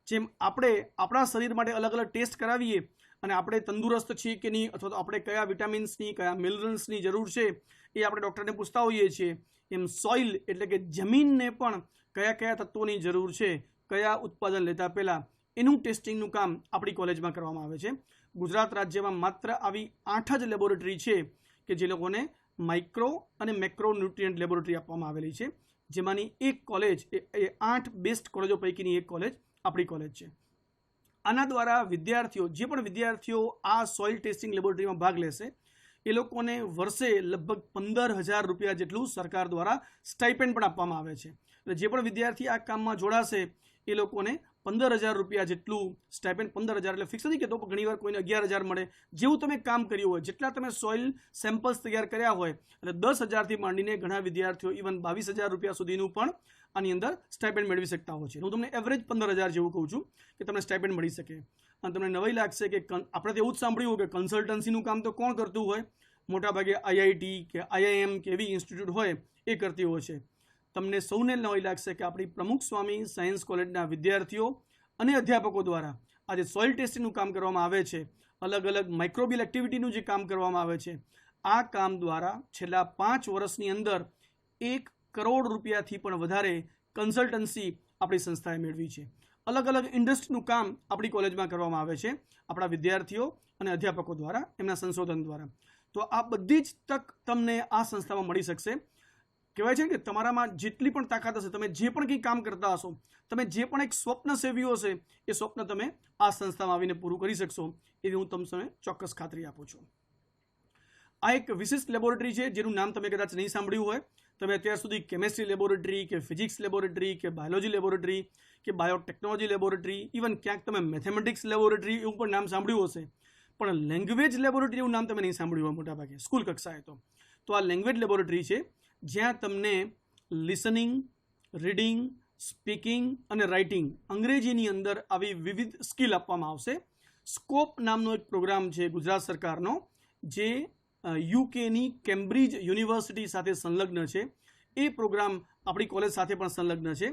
જેમ આપણે આપણા શરીર માટે અલગ અલગ ટેસ્ટ કરાવીએ અને આપણે તંદુરસ્ત છીએ કે નહીં અથવા તો આપણે કયા વિટામિન્સની કયા મિનરલ્સની જરૂર છે એ આપણે ડૉક્ટરને પૂછતા હોઈએ છીએ, એમ સોઇલ એટલે કે જમીનને પણ કયા કયા તત્વોની જરૂર છે, કયા ઉત્પાદન લેતા પહેલાં એનું ટેસ્ટિંગનું કામ આપણી કોલેજમાં કરવામાં આવે છે. ગુજરાત રાજ્યમાં માત્ર આવી 8 જ લેબોરેટરી છે કે જે લોકોને માઇક્રો અને મેક્રો ન્યુટ્રિયન્ટ લેબોરેટરી આપવામાં આવેલી છે, જેમાંની એક કોલેજ એ 8 બેસ્ટ કોલેજો પૈકીની એક કોલેજ આપણી કોલેજ છે. આના દ્વારા વિદ્યાર્થીઓ, જે પણ વિદ્યાર્થીઓ આ સોઇલ ટેસ્ટિંગ લેબોરેટરીમાં ભાગ લેશે એ લોકોને વર્ષે લગભગ 15,000 રૂપિયા જેટલું સરકાર દ્વારા સ્ટાઇપેન્ડ પણ આપવામાં આવે છે. એટલે જે પણ વિદ્યાર્થી આ કામમાં જોડાશે એ લોકોને 15,000 રૂપિયા જેટલું સ્ટાઇપેન્ડ, 15,000 એટલે ફિક્સ નથી કહેતો, પણ ઘણીવાર કોઈને 11,000 મળે. જેવું તમે કામ કર્યું હોય, જેટલા તમે સોઇલ સેમ્પલ્સ તૈયાર કર્યા હોય, એટલે 10,000થી માંડીને ઘણા વિદ્યાર્થીઓ ઇવન 22,000 રૂપિયા સુધીનું પણ આની અંદર સ્ટાઇપેન્ડ મેળવી શકતા હોય છે. હું તમને એવરેજ 15,000 જેવું કહું છું કે તમને સ્ટાઇપેન્ડ મળી શકે. અને તમને નવાઈ લાગશે કે આપણે તો એવું જ સાંભળ્યું કે કન્સલ્ટન્સીનું કામ તો કોણ કરતું હોય? મોટાભાગે IIT કે IIM કે એવી ઇન્સ્ટિટ્યૂટ હોય એ કરતી હોય છે. તમને સૌને નવાઈ લાગશે કે આપણી પ્રમુખ સ્વામી સાયન્સ કોલેજના વિદ્યાર્થીઓ અને અધ્યાપકો દ્વારા આજે સોઇલ ટેસ્ટિંગનું કામ કરવામાં આવે છે, અલગ અલગ માઇક્રોબિયલ એક્ટિવિટીનું જે કામ કરવામાં આવે છે, આ કામ દ્વારા છેલ્લા 5 વર્ષની અંદર 1 કરોડ રૂપિયાથી પણ વધારે કન્સલ્ટન્સી આપણી સંસ્થાએ મેળવી છે. અલગ અલગ ઇન્ડસ્ટ્રીનું કામ આપણી કોલેજમાં કરવામાં આવે છે આપણા વિદ્યાર્થીઓ અને અધ્યાપકો દ્વારા, એમના સંશોધન દ્વારા. તો આ બધી જ તક તમને આ સંસ્થામાં મળી શકશે. કહેવાય છે કે તમારામાં જેટલી પણ તાકાત હશે, તમે જે પણ કંઈ કામ કરતા હશો, તમે જે પણ એક સ્વપ્ન સેવ્યું હશે, એ સ્વપ્ન તમે આ સંસ્થામાં આવીને પૂરું કરી શકશો, એવી હું તમને ચોક્કસ ખાતરી આપું છું. આ એક વિશિષ્ટ લેબોરેટરી છે જેનું નામ તમે કદાચ નહીં સાંભળ્યું હોય. તમે અત્યાર સુધી કેમેસ્ટ્રી લેબોરેટરી કે ફિઝિક્સ લેબોરેટરી કે બાયોલોજી લેબોરેટરી કે બાયોટેકનોલોજી લેબોરેટરી, ઇવન ક્યાંક તમે મેથેમેટિક્સ લેબોરેટરી એવું પણ નામ સાંભળ્યું હશે, પણ લેંગ્વેજ લેબોરેટરી એવું નામ તમે નહીં સાંભળ્યું હોય મોટાભાગે સ્કૂલ કક્ષાએ. તો આ લેંગ્વેજ લેબોરેટરી છે જ્યાં તમને લિસનિંગ, રીડિંગ, સ્પીકિંગ અને રાઇટિંગ, અંગ્રેજીની અંદર આવી વિવિધ સ્કિલ આપવામાં આવશે. સ્કોપ નામનો એક પ્રોગ્રામ છે ગુજરાત સરકારનો, જે યુકેની કેમ્બ્રિજ યુનિવર્સિટી સાથે સંલગ્ન છે. એ પ્રોગ્રામ આપણી કોલેજ સાથે પણ સંલગ્ન છે.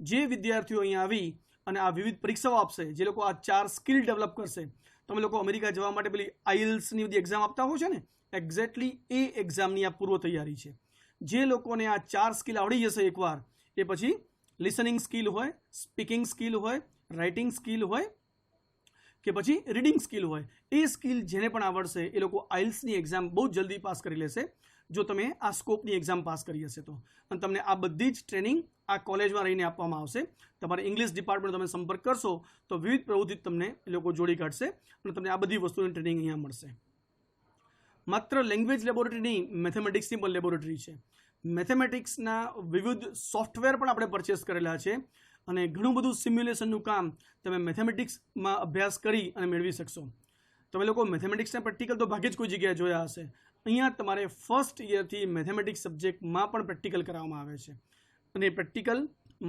જે વિદ્યાર્થીઓ અહીંયા આવી અને આ વિવિધ પરીક્ષાઓ આપશે, જે લોકો આ 4 સ્કિલ ડેવલપ કરશે, તમે લોકો અમેરિકા જવા માટે પેલી IELTSની બધી એક્ઝામ આપતા હો છો ને, એક્ઝેક્ટલી એ એક્ઝામની આ પૂર્વ તૈયારી છે. જે લોકોને આ 4 સ્કિલ આવડી જશે એકવાર, એ પછી લિસનિંગ સ્કિલ હોય, સ્પીકિંગ સ્કિલ હોય, રાઇટિંગ સ્કિલ હોય કે પછી રીડિંગ સ્કિલ હોય, એ સ્કિલ જેને પણ આવડશે એ લોકો IELTSની એક્ઝામ બહુ જલ્દી પાસ કરી લેશે, જો તમે આ સ્કોપની એક્ઝામ પાસ કરી હશે તો. અને તમને આ બધી જ ટ્રેનિંગ આ કોલેજમાં રહીને આપવામાં આવશે. તમારે ઇંગ્લિશ ડિપાર્ટમેન્ટ તમે સંપર્ક કરશો તો વિવિધ પ્રવૃત્તિ તમને એ લોકો જોડી કાઢશે અને તમને આ બધી વસ્તુની ટ્રેનિંગ અહીંયા મળશે. માત્ર લેંગ્વેજ લેબોરેટરી નહીં, મેથેમેટિક્સની પણ લેબોરેટરી છે. મેથેમેટિક્સના વિવિધ સોફ્ટવેર પણ આપણે પરચેસ કરેલા છે અને ઘણું બધું સિમ્યુલેશનનું કામ તમે મેથેમેટિક્સમાં અભ્યાસ કરી અને મેળવી શકશો. તમે લોકો મેથેમેટિક્સના પ્રેક્ટિકલ તો ભાગ્યે જ કોઈ જગ્યાએ જોયા હશે. અહીંયા તમારે ફર્સ્ટ યરથી મેથેમેટિક્સ સબ્જેક્ટમાં પણ પ્રેક્ટિકલ કરાવવામાં આવે છે. અને પ્રેક્ટિકલ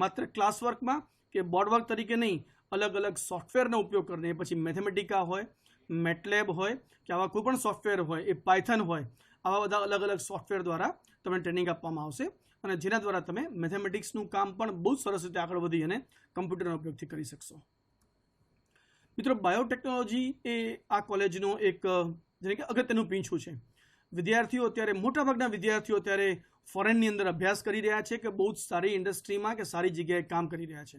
માત્ર ક્લાસ વર્કમાં કે બોર્ડ વર્ક તરીકે નહીં, અલગ અલગ સોફ્ટવેરનો ઉપયોગ કરીને, પછી મેથેમેટિકા હોય, મેટલેબ હોય કે આવા કોઈ પણ સોફ્ટવેર હોય, એ પાયથન હોય, આવા બધા અલગ અલગ સોફ્ટવેર દ્વારા તમને ટ્રેનિંગ આપવામાં આવશે અને જેના દ્વારા તમે મેથેમેટિક્સનું કામ પણ બહુ સરસ રીતે આગળ વધી અને કમ્પ્યુટરના ઉપયોગથી કરી શકશો. મિત્રો, બાયોટેકનોલોજી એ આ કોલેજનો એક જેને કે અગત્યનું પીંછું છે. વિદ્યાર્થીઓ અત્યારે, મોટાભાગના વિદ્યાર્થીઓ અત્યારે ફોરેનની અંદર અભ્યાસ કરી રહ્યા છે કે બહુ જ સારી ઇન્ડસ્ટ્રીમાં કે સારી જગ્યાએ કામ કરી રહ્યા છે.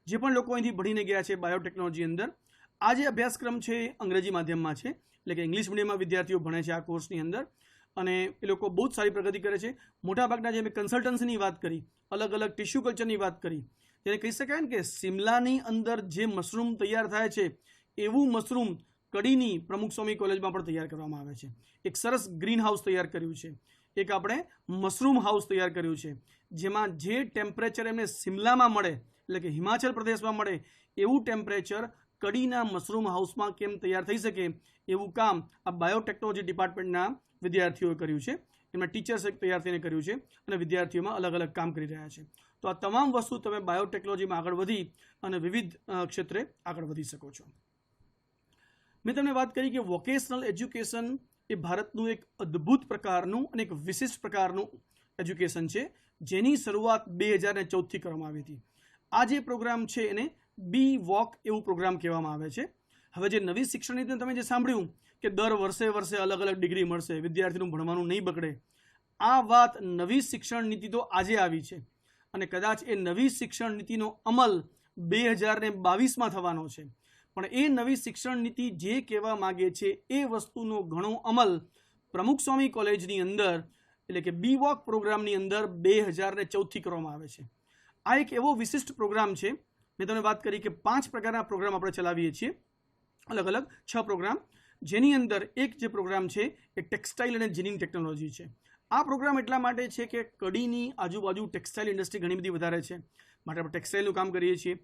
જે પણ લોકો અહીંથી ભણીને ગયા છે બાયોટેકનોલોજી અંદર, આ જે અભ્યાસક્રમ છે એ અંગ્રેજી માધ્યમમાં છે, એટલે કે ઇંગ્લિશ મીડિયમમાં વિદ્યાર્થીઓ ભણે છે આ કોર્સની અંદર અને એ લોકો બહુ જ સારી પ્રગતિ કરે છે. મોટાભાગના જે મેં કન્સલ્ટન્સીની વાત કરી, અલગ અલગ ટિશ્યુ કલ્ચરની વાત કરી, જેને કહી શકાય ને કે શિમલાની અંદર જે મશરૂમ તૈયાર થાય છે એવું મશરૂમ કડીની પ્રમુખ સ્વામી કોલેજમાં પણ તૈયાર કરવામાં આવે છે. એક સરસ ગ્રીન હાઉસ તૈયાર કર્યું છે, એક આપણે મશરૂમ હાઉસ તૈયાર કર્યું છે, જેમાં જે ટેમ્પરેચર એમને શિમલામાં મળે, એટલે કે હિમાચલ પ્રદેશમાં મળે એવું ટેમ્પરેચર કડીના મશરૂમ હાઉસમાં કેમ તૈયાર થઈ શકે, એવું કામ આ બાયોટેકનોલોજી ડિપાર્ટમેન્ટના વિદ્યાર્થીઓએ કર્યું છે. એમના ટીચર્સ તૈયાર થઈને કર્યું છે અને વિદ્યાર્થીઓમાં અલગ અલગ કામ કરી રહ્યા છે. તો આ તમામ વસ્તુ તમે બાયોટેકનોલોજીમાં આગળ વધી અને વિવિધ ક્ષેત્રે આગળ વધી શકો છો. મેં તમને વાત કરી કે વોકેશનલ એજ્યુકેશન એ ભારતનું એક અદ્ભુત પ્રકારનું અને એક વિશિષ્ટ પ્રકારનું એજ્યુકેશન છે, જેની શરૂઆત 2014થી કરવામાં આવી હતી. આ જે પ્રોગ્રામ છે એને બી વોક એવું પ્રોગ્રામ કહેવામાં આવે છે. હવે જે નવી શિક્ષણ નીતિ તમે જે સાંભળ્યું કે દર વર્ષે અલગ અલગ ડિગ્રી મળશે, વિદ્યાર્થીનું ભણવાનું નહીં બગડે, આ વાત નવી શિક્ષણ નીતિ તો આજે આવી છે અને કદાચ એ નવી શિક્ષણ નીતિનો અમલ 2022માં થવાનો છે. પણ એ નવી શિક્ષણ નીતિ જે કહેવા માગે છે એ વસ્તુનો ઘણો અમલ પ્રમુખ સ્વામી કોલેજની અંદર એટલે કે બી વોક પ્રોગ્રામની અંદર 2014થી કરવામાં આવે છે. આ એક એવો વિશિષ્ટ પ્રોગ્રામ છે. મેં તમને વાત કરી કે 5 પ્રકારના પ્રોગ્રામ આપણે ચલાવીએ છીએ, અલગ અલગ 6 પ્રોગ્રામ, જેની અંદર એક જે પ્રોગ્રામ છે એ ટેક્સટાઇલ અને જીનિંગ ટેકનોલોજી છે. આ પ્રોગ્રામ એટલા માટે છે કે કડીની આજુબાજુ ટેક્સટાઇલ ઇન્ડસ્ટ્રી ઘણી બધી વધારે છે, માટે આપણે ટેક્સટાઇલનું કામ કરીએ છીએ.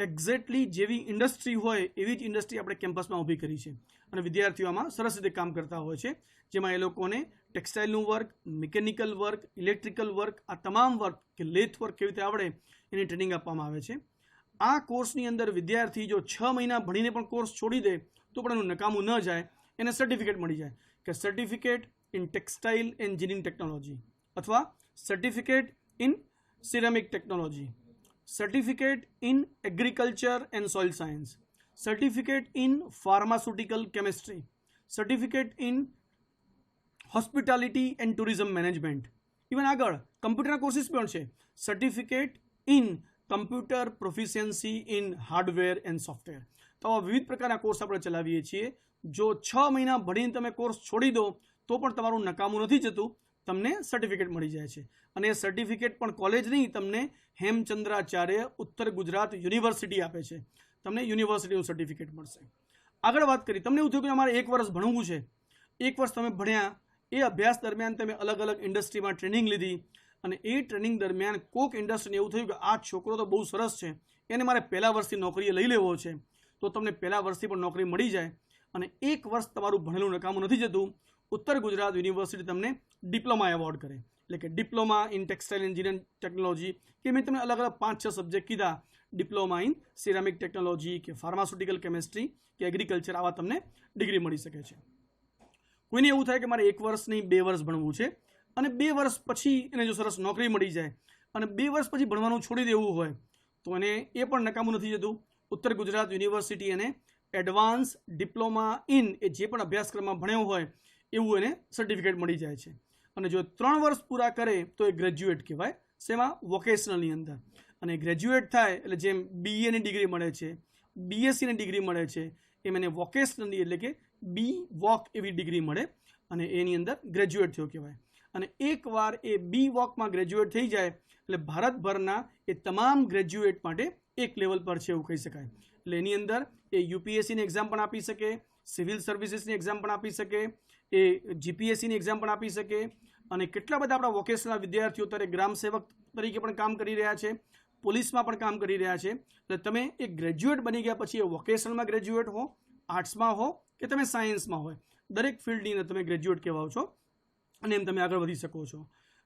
એક્ઝેક્ટલી જેવી ઇન્ડસ્ટ્રી હોય એવી જ ઇન્ડસ્ટ્રી આપણે કેમ્પસમાં ઊભી કરી છે અને વિદ્યાર્થીઓ આમાં સરસ રીતે કામ કરતા હોય છે, જેમાં એ લોકોને ટેક્સટાઇલનું work, mechanical work, electrical work, આ તમામ વર્ક કે લેથ વર્ક કેવી રીતે આવડે એની ટ્રેનિંગ આપવામાં આવે છે. આ કોર્સની અંદર વિદ્યાર્થી જો 6 મહિના ભણીને પણ કોર્સ છોડી દે તો પણ એનું નકામું ન જાય, એને સર્ટિફિકેટ મળી જાય કે certificate in textile engineering technology અથવા certificate in ceramic technology, certificate in agriculture and soil science, certificate in pharmaceutical chemistry, certificate in hospitality and tourism management, even આગળ કમ્પ્યુટરના કોર્સિસ પણ છે, certificate in computer proficiency in hardware and software. તો આવા વિવિધ પ્રકારના course આપણે ચલાવીએ છીએ. જો 6 મહિના ભણીને તમે કોર્સ છોડી દો તો પણ તમારું નકામું નથી જતું, તમને સર્ટિફિકેટ મળી જાય છે. અને એ સર્ટિફિકેટ પણ કોલેજ નહીં, તમને હેમચંદ્રાચાર્ય ઉત્તર ગુજરાત યુનિવર્સિટી આપે છે, તમને યુનિવર્સિટીનું સર્ટિફિકેટ મળશે. આગળ વાત કરી, તમને એવું થયું કે અમારે 1 વર્ષ ભણવું છે, 1 વર્ષ તમે ભણ્યા, એ અભ્યાસ દરમિયાન તમે અલગ અલગ ઇન્ડસ્ટ્રીમાં ટ્રેનિંગ લીધી અને એ ટ્રેનિંગ દરમિયાન કોક ઇન્ડસ્ટ્રીને એવું થયું કે આ છોકરો તો બહુ સરસ છે, એને મારે પહેલા વર્ષથી નોકરીએ લઈ લેવો છે, તો તમને પહેલા વર્ષથી પણ નોકરી મળી જાય અને 1 વર્ષ તમારું ભણેલું નકામું નથી જતું. ઉત્તર ગુજરાત યુનિવર્સિટી તમને ડિપ્લોમા એવોર્ડ કરે, એટલે કે diploma in textile engineering technology, કે મેં તમને અલગ અલગ 5-6 સબ્જેક્ટ કીધા, ડિપ્લોમા ઇન સિરામિક ટેકનોલોજી કે ફાર્માસ્યુટિકલ કેમિસ્ટ્રી કે એગ્રીકલ્ચર, આવા તમને ડિગ્રી મળી શકે છે. કોઈને એવું થાય કે મારે 1 વર્ષ નહીં 2 વર્ષ ભણવું છે અને 2 વર્ષ પછી એને જો સરસ નોકરી મળી જાય અને 2 વર્ષ પછી ભણવાનું છોડી દેવું હોય તો એને એ પણ નકામું નથી જતું. ઉત્તર ગુજરાત યુનિવર્સિટી એને એડવાન્સ ડિપ્લોમા ઇન એ જે પણ અભ્યાસક્રમમાં ભણ્યો હોય એવું એને સર્ટિફિકેટ મળી જાય છે. અને જો 3 વર્ષ પૂરા કરે તો એ ગ્રેજ્યુએટ કહેવાય, શેમાં? વોકેશનલની અંદર. અને ગ્રેજ્યુએટ થાય એટલે જેમ બીએની ડિગ્રી મળે છે, બીએસસીની ડિગ્રી મળે છે, એમ એને વોકેશનલની એટલે કે બી વોક એવી ડિગ્રી મળે અને એની અંદર ગ્રેજ્યુએટ થયો કહેવાય. અને એકવાર એ બી વોકમાં ગ્રેજ્યુએટ થઈ જાય એટલે ભારતભરના એ તમામ ગ્રેજ્યુએટ માટે એક લેવલ પર છે એવું કહી શકાય. એટલે એની અંદર એ યુપીએસસીની એક્ઝામ પણ આપી શકે, સિવિલ સર્વિસીસની એક્ઝામ પણ આપી શકે, એ જીપીએસસીની એક્ઝામ પણ આપી શકે. અને કેટલા બધા આપણા વોકેશનલ વિદ્યાર્થીઓ અત્યારે ગ્રામ સેવક તરીકે પણ કામ કરી રહ્યા છે, પોલીસમાં પણ કામ કરી રહ્યા છે. એટલે તમે એક ગ્રેજ્યુએટ બની ગયા પછી એ વોકેશનલમાં ગ્રેજ્યુએટ હો, આર્ટ્સમાં હો કે તમે સાયન્સમાં હોય, દરેક ફિલ્ડની અંદર તમે ગ્રેજ્યુએટ કહેવાઓ છો અને એમ તમે આગળ વધી શકો છો.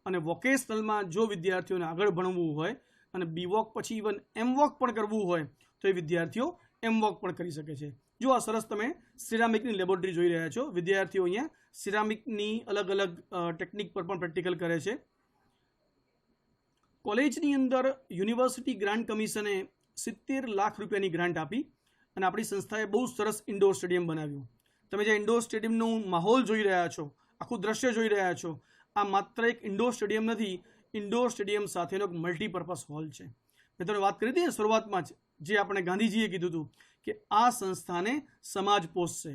અને વોકેશનલમાં જો વિદ્યાર્થીઓને આગળ ભણવું હોય અને બી વોક પછી ઇવન એમ વોક પણ કરવું હોય તો એ વિદ્યાર્થીઓ એમ વોક પણ કરી શકે છે. જો આ સરસ તમે સિરામિકની લેબોરેટરી જોઈ રહ્યા છો, વિદ્યાર્થીઓ અહીંયા સિરામિકની અલગ અલગ ટેકનિક પર પણ પ્રેક્ટિકલ કરે છે. કોલેજની અંદર યુનિવર્સિટી ગ્રાન્ટ કમિશને 70 લાખ રૂપિયાની ગ્રાન્ટ આપી અને આપણી સંસ્થાએ બહુ સરસ ઇન્ડોર સ્ટેડિયમ બનાવ્યું. તમે જે ઇન્ડોર સ્ટેડિયમનું માહોલ જોઈ રહ્યા છો, આખું દ્રશ્ય જોઈ રહ્યા છો, આ માત્ર એક ઇન્ડોર સ્ટેડિયમ નથી, ઇન્ડોર સ્ટેડિયમ સાથેનો એક મલ્ટીપર્પઝ હોલ છે. મેં તમને વાત કરી હતી શરૂઆતમાં જ, જે આપણે ગાંધીજીએ કીધું હતું કે આ સંસ્થાને સમાજ પોષશે.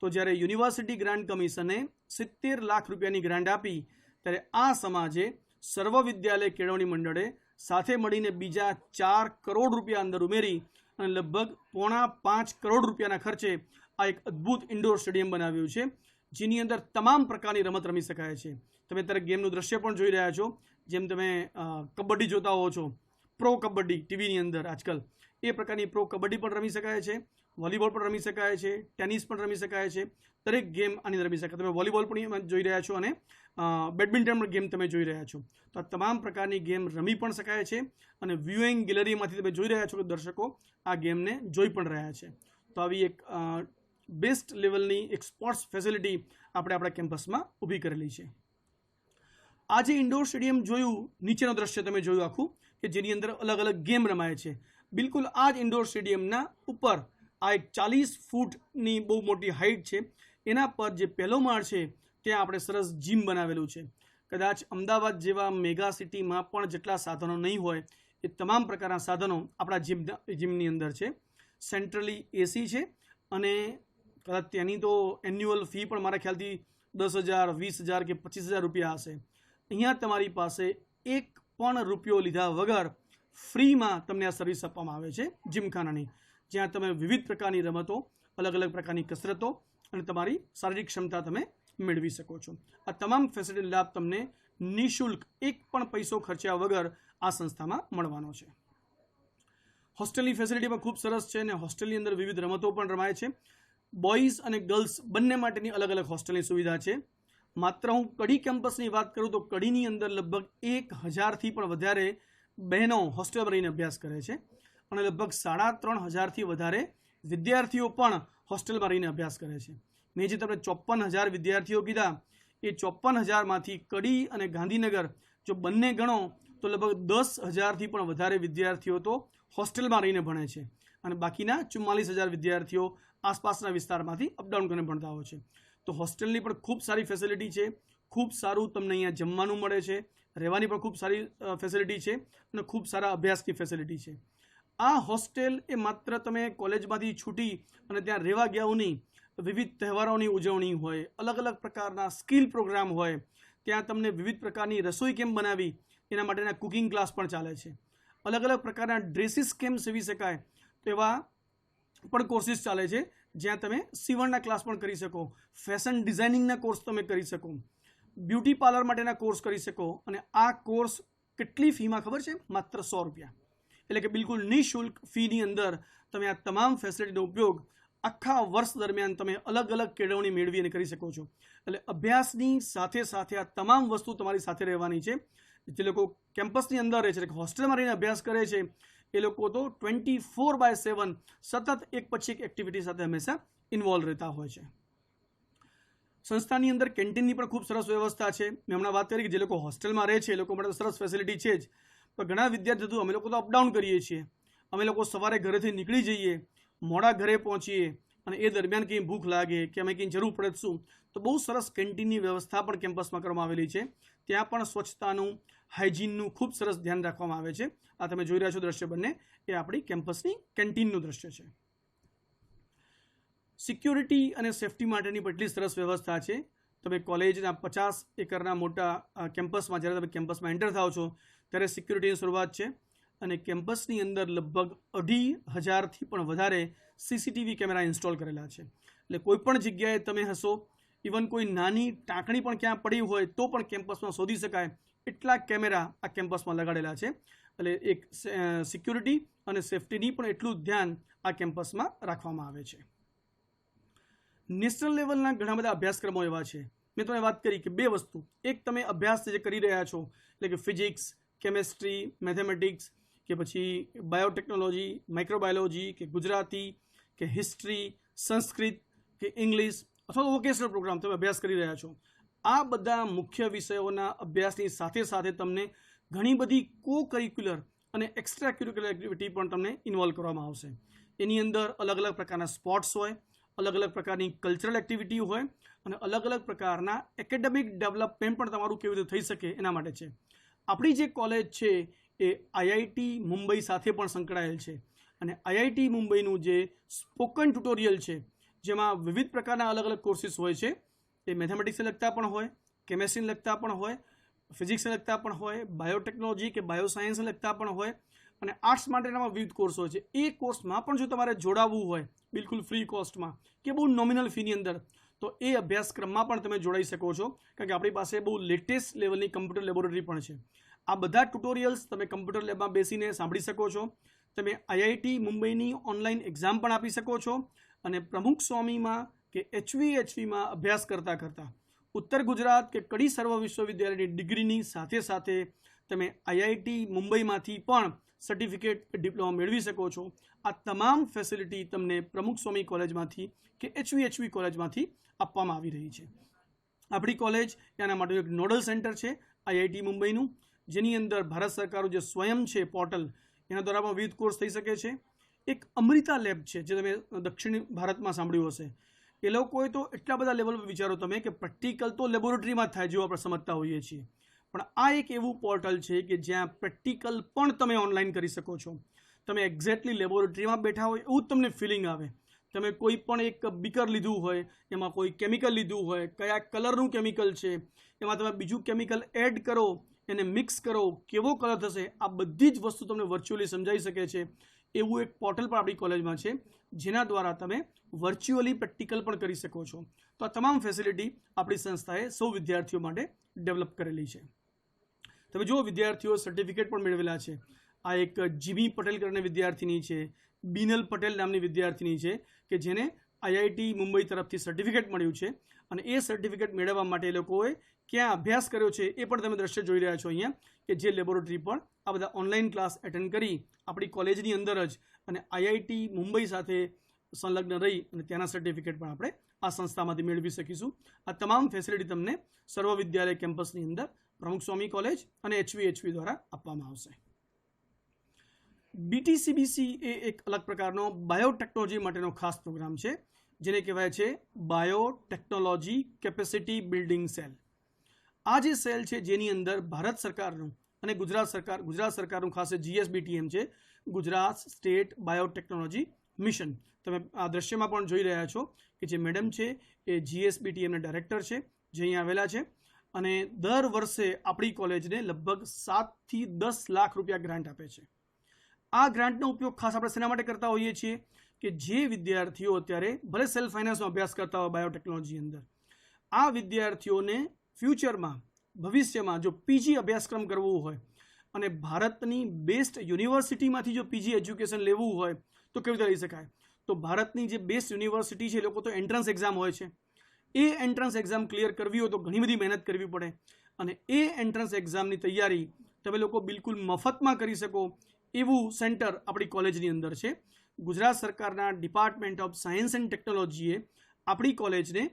તો જ્યારે યુનિવર્સિટી ગ્રાન્ટ કમિશને 70 લાખ રૂપિયાની ગ્રાન્ટ આપી ત્યારે આ સમાજે સર્વ વિદ્યાલય કેળવણી મંડળે સાથે મળીને બીજા 4 કરોડ રૂપિયા અંદર ઉમેરી અને લગભગ 4.5 કરોડ રૂપિયાના ખર્ચે આ એક અદ્ભુત ઇન્ડોર સ્ટેડિયમ બનાવ્યું છે, જેની અંદર તમામ પ્રકારની રમત રમી શકાય છે. તમે અત્યારે ગેમનું દ્રશ્ય પણ જોઈ રહ્યા છો, જેમ તમે કબડ્ડી જોતા હો છો, પ્રો કબડ્ડી ટીવીની અંદર આજકાલ એ પ્રકારની પ્રો કબડ્ડી પણ રમી શકાય છે, વોલીબોલ પણ રમી શકાય છે, ટેનિસ પણ રમી શકાય છે, દરેક ગેમ આની અંદર રમી શકાય. તમે વોલીબોલ પણ જોઈ રહ્યા છો અને બેડમિન્ટન ગેમ તમે જોઈ રહ્યા છો. તો આ તમામ પ્રકારની ગેમ રમી પણ શકાય છે અને વ્યુઇંગ ગેલેરીમાંથી તમે જોઈ રહ્યા છો કે દર્શકો આ ગેમને જોઈ પણ રહ્યા છે. તો આવી એક બેસ્ટ લેવલની એક સ્પોર્ટ્સ ફેસિલિટી આપણે આપણા કેમ્પસમાં ઊભી કરેલી છે. આ જે ઇન્ડોર સ્ટેડિયમ જોયું, નીચેનો દ્રશ્ય તમે જોયું આખું, કે જેની અંદર અલગ અલગ ગેમ રમાય છે. બિલકુલ આ જ ઇન્ડોર સ્ટેડિયમના ઉપર આ એક 40 ફૂટની બહુ મોટી હાઇટ છે, એના પર જે પહેલો માળ છે ત્યાં આપણે સરસ જીમ બનાવેલું છે. કદાચ અમદાવાદ જેવા મેગા સિટીમાં પણ જેટલા સાધનો નહીં હોય એ તમામ પ્રકારના સાધનો આપણા જીમની અંદર છે. સેન્ટ્રલી એસી છે અને કદાચ તેની તો એન્યુઅલ ફી પણ મારા ખ્યાલથી 10,000, 20,000 કે 25,000 રૂપિયા હશે. અહીંયા તમારી પાસે એક પણ રૂપિયો લીધા વગર ફ્રીમાં તમને આ સર્વિસ આપવામાં આવે છે જીમખાનાની, જ્યાં તમે વિવિધ પ્રકારની રમતો, અલગ અલગ પ્રકારની કસરતો અને તમારી શારીરિક ક્ષમતા તમે મેળવી શકો છો. આ તમામ ફેસિલિટી લાભ તમને નિઃશુલ્ક એક પણ પૈસો ખર્ચ્યા વગર આ સંસ્થામાં મળવાનો છે. હોસ્ટેલની ફેસિલિટી પણ ખૂબ સરસ છે અને હોસ્ટેલની અંદર વિવિધ રમતો પણ રમાય છે. બોયઝ અને ગર્લ્સ બંને માટેની અલગ અલગ હોસ્ટેલની સુવિધા છે. માત્ર હું કડી કેમ્પસની વાત કરું તો કડીની અંદર લગભગ 1,000થી પણ વધારે બહેનો હોસ્ટેલમાં રહીને અભ્યાસ કરે છે અને લગભગ 3,500થી વધારે વિદ્યાર્થીઓ પણ હોસ્ટેલમાં રહીને અભ્યાસ કરે છે. મેં જે તમને 54,000 વિદ્યાર્થીઓ કીધા, એ 54,000માંથી કડી અને ગાંધીનગર જો બંને ગણો તો લગભગ 10,000થી પણ વધારે વિદ્યાર્થીઓ તો હોસ્ટેલમાં રહીને ભણે છે અને બાકીના 44,000 વિદ્યાર્થીઓ આસપાસના વિસ્તારમાંથી અપડાઉન કરીને ભણતા હોય છે. તો હોસ્ટેલની પણ ખૂબ સારી ફેસિલિટી છે. ખૂબ સારું તમને અહીંયા જમવાનું મળે છે, રહેવાની પણ ખૂબ સારી ફેસિલિટી છે અને ખૂબ સારા અભ્યાસની ફેસિલિટી છે. આ હોસ્ટેલ એ માત્ર તમે કોલેજમાંથી છૂટી અને ત્યાં રહેવા ગયા નહીં, વિવિધ તહેવારોની ઉજવણી હોય, અલગ અલગ પ્રકારના સ્કિલ પ્રોગ્રામ હોય, ત્યાં તમને વિવિધ પ્રકારની રસોઈ કેમ બનાવી એના માટેના કુકિંગ ક્લાસ પણ ચાલે છે. અલગ અલગ પ્રકારના ડ્રેસીસ કેમ સીવી શકાય તો એવા પણ કોર્સિસ ચાલે છે, જ્યાં તમે સીવણના ક્લાસ પણ કરી શકો, ફેશન ડિઝાઇનિંગના કોર્સ તમે કરી શકો, બ્યુટી પાર્લર માટેના કોર્સ કરી શકો. અને આ કોર્સ કેટલી ફીમાં ખબર છે? માત્ર 100 રૂપિયા. એટલે કે બિલકુલ નિઃશુલ્ક ફીની અંદર તમે આ તમામ ફેસિલિટીનો ઉપયોગ આખા વર્ષ દરમિયાન તમે અલગ અલગ કેળવણી મેળવી અને કરી શકો છો. એટલે અભ્યાસની સાથે સાથે આ તમામ વસ્તુ તમારી સાથે રહેવાની છે. જે લોકો કેમ્પસની અંદર રહે છે, હોસ્ટેલમાં રહીને અભ્યાસ કરે છે, એ લોકો તો 24/7 સતત એક પછી એક એક્ટિવિટી સાથે હંમેશા ઇન્વોલ્વ રહેતા હોય છે. સંસ્થાની અંદર કેન્ટીનની પણ ખૂબ સરસ વ્યવસ્થા છે. મેં હમણાં વાત કરી કે જે લોકો હોસ્ટેલમાં રહે છે એ લોકો માટે તો સરસ ફેસિલિટી છે જ, પણ ઘણા વિદ્યાર્થીઓ અમે લોકો તો અપડાઉન કરીએ છીએ. અમે લોકો સવારે ઘરેથી નીકળી જઈએ, મોડા ઘરે પહોંચીએ અને એ દરમિયાન કંઈ ભૂખ લાગે કે અમે કંઈ જરૂર પડે શું, તો બહુ સરસ કેન્ટીનની વ્યવસ્થા પણ કેમ્પસમાં કરવામાં આવેલી છે. ત્યાં પણ સ્વચ્છતાનું, હાઇજીનનું ખૂબ સરસ ધ્યાન રાખવામાં આવે છે. આ તમે જોઈ રહ્યા છો દ્રશ્ય બંને, એ આપણી કેમ્પસની કેન્ટીનનું દ્રશ્ય છે. સિક્યોરિટી અને સેફટી માટેની પણ એટલી સરસ વ્યવસ્થા છે. તમે કોલેજના 50 એકરના મોટા કેમ્પસમાં જ્યારે તમે કેમ્પસમાં એન્ટર થાઓ છો ત્યારે સિક્યોરિટીની શરૂઆત છે અને કેમ્પસની અંદર લગભગ 2,500થી પણ વધારે CCTV કેમેરા ઇન્સ્ટોલ કરેલા છે. એટલે કોઈ પણ જગ્યાએ તમે હશો, ઇવન કોઈ નાની ટાંકણી પણ ક્યાં પડી હોય તો પણ કેમ્પસમાં શોધી શકાય એટલા કેમેરા આ કેમ્પસમાં લગાડેલા છે. એટલે એક સિક્યોરિટી અને સેફટીની પણ એટલું ધ્યાન આ કેમ્પસમાં રાખવામાં આવે છે. નેશનલ લેવલના ઘણા બધા અભ્યાસક્રમો એવા છે. મેં તમને વાત કરી કે 2 વસ્તુ, એક તમે અભ્યાસ જે કરી રહ્યા છો એટલે કે ફિઝિક્સ, કેમેસ્ટ્રી, મેથેમેટિક્સ કે પછી બાયોટેકનોલોજી, માઇક્રોબાયોલોજી કે ગુજરાતી કે હિસ્ટ્રી, સંસ્કૃત કે ઇંગ્લિશ અથવા વોકેશનલ પ્રોગ્રામ તમે અભ્યાસ કરી રહ્યા છો. આ બધા મુખ્ય વિષયોના અભ્યાસની સાથે સાથે તમને ઘણી બધી કો કરિક્યુલર અને એક્સ્ટ્રા કરિક્યુલર એક્ટિવિટી પણ તમને ઇન્વોલ્વ કરવામાં આવશે. એની અંદર અલગ અલગ પ્રકારના સ્પોર્ટ્સ હોય, અલગ અલગ પ્રકારની કલ્ચરલ એક્ટિવિટી હોય અને અલગ અલગ પ્રકારના એકેડેમિક ડેવલપમેન્ટ પણ તમારું કેવી રીતે થઈ શકે એના માટે છે. આપણી જે કોલેજ છે એ IIT મુંબઈ સાથે પણ સંકળાયેલ છે અને IIT મુંબઈનું જે સ્પોકન ટ્યુટોરિયલ છે, જેમાં વિવિધ પ્રકારના અલગ અલગ કોર્સિસ હોય છે. એ મેથેમેટિક્સને લગતા પણ હોય, કેમેસ્ટ્રીને લગતા પણ હોય, ફિઝિક્સને લગતા પણ હોય, બાયોટેકનોલોજી કે બાયોસાયન્સને લગતા પણ હોય અને આર્ટ્સ માટેના વિવિધ કોર્સ હોય છે. એ કોર્સમાં પણ જો તમારે જોડાવવું હોય બિલકુલ ફ્રી કોસ્ટમાં કે બહુ નોમિનલ ફીની અંદર, તો એ અભ્યાસક્રમમાં પણ તમે જોડાઈ શકો છો, કારણ કે આપણી પાસે બહુ લેટેસ્ટ લેવલની કમ્પ્યુટર લેબોરેટરી પણ છે. આ બધા ટ્યુટોરિયલ્સ તમે કમ્પ્યુટર લેબમાં બેસીને સાંભળી શકો છો. તમે IIT મુંબઈની ઓનલાઈન એક્ઝામ પણ આપી શકો છો અને પ્રમુખ સ્વામીમાં કે HVHVમાં અભ્યાસ કરતાં કરતાં ઉત્તર ગુજરાત કે કડી સર્વ વિશ્વવિદ્યાલયની ડિગ્રીની સાથે સાથે તમે IIT મુંબઈમાંથી પણ સર્ટિફિકેટ ડિપ્લોમા મેળવી શકો છો. આ તમામ ફેસિલિટી તમને પ્રમુખ સ્વામી કોલેજમાંથી કે HVHV કોલેજમાંથી આપવામાં આવી રહી છે. આપણી કોલેજ એના માટે એક નોડલ સેન્ટર છે IIT મુંબઈનું, જેની અંદર ભારત સરકારનું જે સ્વયં છે પોર્ટલ, એના દ્વારા પણ વિવિધ કોર્સ થઈ શકે છે. એક અમૃતા લેબ છે, જે તમે દક્ષિણ ભારતમાં સાંભળ્યું હશે. એ લોકોએ તો એટલા બધા લેવલ પર વિચારો તમે કે પ્રેક્ટિકલ તો લેબોરેટરીમાં જ થાય જેવું આપણે સમજતા હોઈએ છીએ, પણ આ એક એવું પોર્ટલ છે કે જ્યાં પ્રેક્ટિકલ પણ તમે ઓનલાઈન કરી શકો છો. તમે એક્ઝેક્ટલી લેબોરેટરીમાં બેઠા હોય એવું તમને ફિલિંગ આવે. તમે કોઈ પણ એક બીકર લીધું હોય, એમાં કોઈ કેમિકલ લીધું હોય, કયા કલરનું કેમિકલ છે, એમાં તમે બીજું કેમિકલ એડ કરો, એને મિક્સ કરો, કેવો કલર થશે, આ બધી જ વસ્તુ તમને વર્ચ્યુઅલી સમજાઈ શકે છે. એવું એક પોર્ટલ પણ આપણી કોલેજમાં છે જેના દ્વારા તમે વર્ચ્યુઅલી પ્રેક્ટિકલ પણ કરી શકો છો. તો આ તમામ ફેસિલિટી આપણી સંસ્થાએ સૌ વિદ્યાર્થીઓ માટે ડેવલપ કરેલી છે. તમે જુઓ, વિદ્યાર્થીઓ સર્ટિફિકેટ પણ મેળવેલા છે. આ એક જીબી પટેલ કરીને વિદ્યાર્થીની છે, બીનલ પટેલ નામની વિદ્યાર્થીની છે કે જેને આઈઆઈટી મુંબઈ તરફથી સર્ટિફિકેટ મળ્યું છે. અને એ સર્ટિફિકેટ મેળવવા માટે એ લોકોએ ક્યાં અભ્યાસ કર્યો છે એ પણ તમે દ્રશ્ય જોઈ રહ્યા છો અહીંયા, કે જે લેબોરેટરી પણ આ બધા ઓનલાઈન ક્લાસ એટેન્ડ કરી આપણી કોલેજની અંદર જ અને આઈઆઈટી મુંબઈ સાથે સંલગ્ન રહી અને ત્યાંના સર્ટિફિકેટ પણ આપણે આ સંસ્થામાંથી મેળવી શકીશું. આ તમામ ફેસિલિટી તમને સર્વ વિદ્યાલય કેમ્પસની અંદર પ્રમુખ સ્વામી કોલેજ અને HVHV દ્વારા આપવામાં આવશે. BTCBC એ એક અલગ પ્રકારનો બાયોટેકનોલોજી માટેનો ખાસ પ્રોગ્રામ છે જેને કહેવાય છે બાયોટેકનોલોજી કેપેસિટી બિલ્ડિંગ સેલ. આ જે સેલ છે જેની અંદર ભારત સરકારનું અને ગુજરાત સરકારનું ખાસ GSBTM છે, ગુજરાત સ્ટેટ બાયોટેકનોલોજી મિશન. તમે આ દ્રશ્યમાં પણ જોઈ રહ્યા છો કે જે મેડમ છે એ GSBTMના ડાયરેક્ટર છે જે અહીંયા આવેલા છે. અને દર વર્ષે આપણી કોલેજને લગભગ 7 થી 10 લાખ રૂપિયા ગ્રાન્ટ આપે છે. આ ગ્રાન્ટનો ઉપયોગ ખાસ આપણે શેના માટે કરતા હોઈએ છીએ કે જે વિદ્યાર્થીઓ અત્યારે ભલે સેલ્ફ ફાઇનાન્સનો અભ્યાસ કરતા હોય બાયોટેકનોલોજી અંદર, આ વિદ્યાર્થીઓને ફ્યુચરમાં ભવિષ્યમાં જો પીજી અભ્યાસક્રમ કરવું હોય અને ભારતની બેસ્ટ યુનિવર્સિટીમાંથી જો પીજી એજ્યુકેશન લેવું હોય તો કેવી રીતે લઈ શકાય. તો ભારતની જે બેસ્ટ યુનિવર્સિટી છે એ લોકો તો એન્ટ્રન્સ એક્ઝામ હોય છે, એ એન્ટ્રન્સ એક્ઝામ ક્લિયર કરવી હોય તો ઘણી બધી મહેનત કરવી પડે. અને એ એન્ટ્રન્સ એક્ઝામની તૈયારી તમે લોકો બિલકુલ મફતમાં કરી શકો એવું સેન્ટર આપણી કોલેજની અંદર છે. ગુજરાત સરકારના ડિપાર્ટમેન્ટ ઓફ સાયન્સ એન્ડ ટેકનોલોજીએ આપણી કોલેજને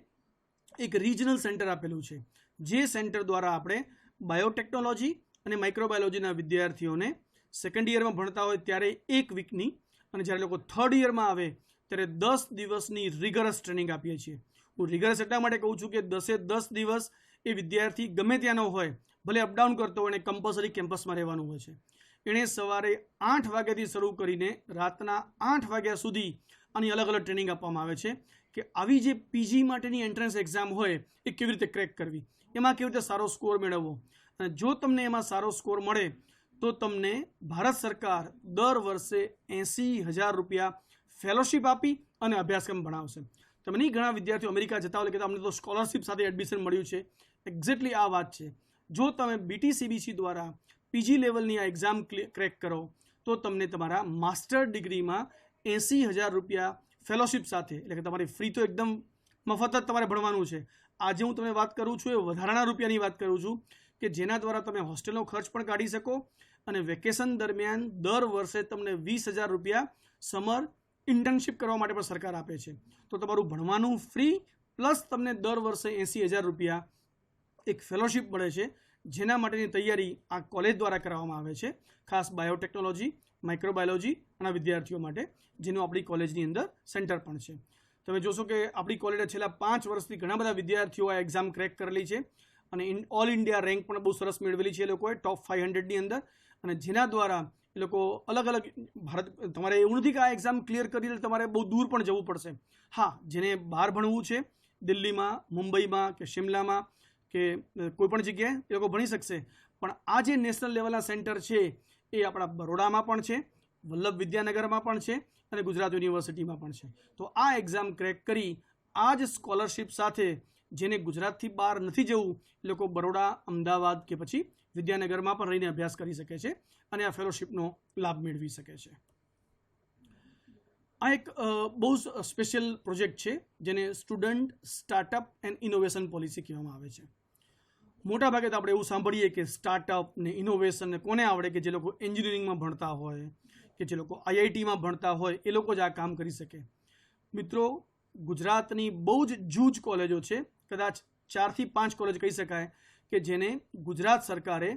એક રિજનલ સેન્ટર આપેલું છે. જે સેન્ટર દ્વારા આપણે બાયોટેકનોલોજી અને માઇક્રોબાયોલોજીના વિદ્યાર્થીઓને સેકન્ડ યરમાં ભણતા હોય ત્યારે 1 વીકની અને જ્યારે લોકો થર્ડ યરમાં આવે ત્યારે 10 દિવસની રિગરસ ટ્રેનિંગ આપીએ છીએ. હું રિગરસ એટલા માટે કહું છું કે 10 દિવસ એ વિદ્યાર્થી ગમે ત્યાંનો હોય, ભલે અપડાઉન કરતો હોય અને કમ્પલસરી કેમ્પસમાં રહેવાનું હોય છે. એણે સવારે 8 વાગ્યાથી શરૂ કરીને રાતના 8 વાગ્યા સુધી આની અલગ અલગ ટ્રેનિંગ આપવામાં આવે છે કે આવી જે પીજી માટેની એન્ટ્રન્સ એક્ઝામ હોય એ કેવી રીતે ક્રેક કરવી, એમાં કેવી રીતે સારો સ્કોર મેળવવો. અને જો તમને એમાં સારો સ્કોર મળે તો તમને ભારત સરકાર દર વર્ષે 80,000 રૂપિયા ફેલોશિપ આપી અને અભ્યાસક્રમ ભણાવશે. તમે નહીં, ઘણા વિદ્યાર્થીઓ અમેરિકા જતા હોય કે અમને તો સ્કોલરશિપ સાથે એડમિશન મળ્યું છે. એક્ઝેક્ટલી આ વાત છે. જો તમે BTCBC દ્વારા પીજી લેવલની આ એક્ઝામ ક્રેક કરો તો તમને તમારા માસ્ટર ડિગ્રીમાં 80,000 રૂપિયા ફેલોશિપ સાથે, એટલે કે તમારી ફ્રી તો એકદમ મફત જ તમારે ભણવાનું છે. આજે હું તમને વાત કરું છું એ વધારાના રૂપિયાની વાત કરું છું કે જેના દ્વારા તમે હોસ્ટેલનો ખર્ચ પણ કાઢી શકો અને વેકેશન દરમિયાન દર વર્ષે તમને 20,000 રૂપિયા સમર ઇન્ટર્નશિપ કરવા માટે પણ સરકાર આપે છે. તો તમારું ભણવાનું ફ્રી પ્લસ તમને દર વર્ષે 80,000 રૂપિયા એક ફેલોશિપ મળે છે, જેના માટેની તૈયારી આ કોલેજ દ્વારા કરવામાં આવે છે, ખાસ બાયોટેકનોલોજી, માઇક્રોબાયોલોજી અને વિદ્યાર્થીઓ માટે, જેનું આપણી કોલેજની અંદર સેન્ટર પણ છે. તમે જોશો કે આપણી કોલેજે છેલ્લા 5 વર્ષથી ઘણા બધા વિદ્યાર્થીઓ આ એક્ઝામ ક્રેક કરેલી છે અને ઓલ ઇન્ડિયા રેન્ક પણ બહુ સરસ મેળવેલી છે એ લોકોએ ટોપ 500ની અંદર. અને જેના દ્વારા એ લોકો અલગ અલગ ભારત, તમારે એવું નથી કે આ એક્ઝામ ક્લિયર કરી તમારે બહુ દૂર પણ જવું પડશે. હા, જેને બહાર ભણવું છે દિલ્હીમાં, મુંબઈમાં કે શિમલામાં કે કોઈ પણ જગ્યાએ એ લોકો ભણી શકશે. પણ આ જે નેશનલ લેવલના સેન્ટર છે એ આપણા બરોડામાં પણ છે, વલ્લભ વિદ્યાનગરમાં પણ છે અને ગુજરાત યુનિવર્સિટીમાં પણ છે. તો આ એક્ઝામ ક્રેક કરી આ જ સ્કોલરશિપ સાથે જેને ગુજરાતથી બહાર નથી જવું એ લોકો બરોડા, અમદાવાદ કે પછી વિદ્યાનગરમાં પણ રહીને અભ્યાસ કરી શકે છે અને આ ફેલોશિપનો લાભ મેળવી શકે છે. આ એક બહુ સ્પેશિયલ પ્રોજેક્ટ છે જેને student startup and innovation policy કહેવામાં આવે છે. મોટાભાગે તો આપણે એવું સાંભળીએ કે સ્ટાર્ટઅપ ને ઇનોવેશન ને કોને આવડે કે જે લોકો એન્જિનિયરિંગમાં ભણતા હોય કે જે લોકો IITમાં ભણતા હોય એ લોકો જ આ કામ કરી શકે. મિત્રો, ગુજરાતની બહુ જ જૂજ કોલેજો છે, કદાચ 4 થી 5 કોલેજ કહી શકાય કે જેને ગુજરાત સરકારે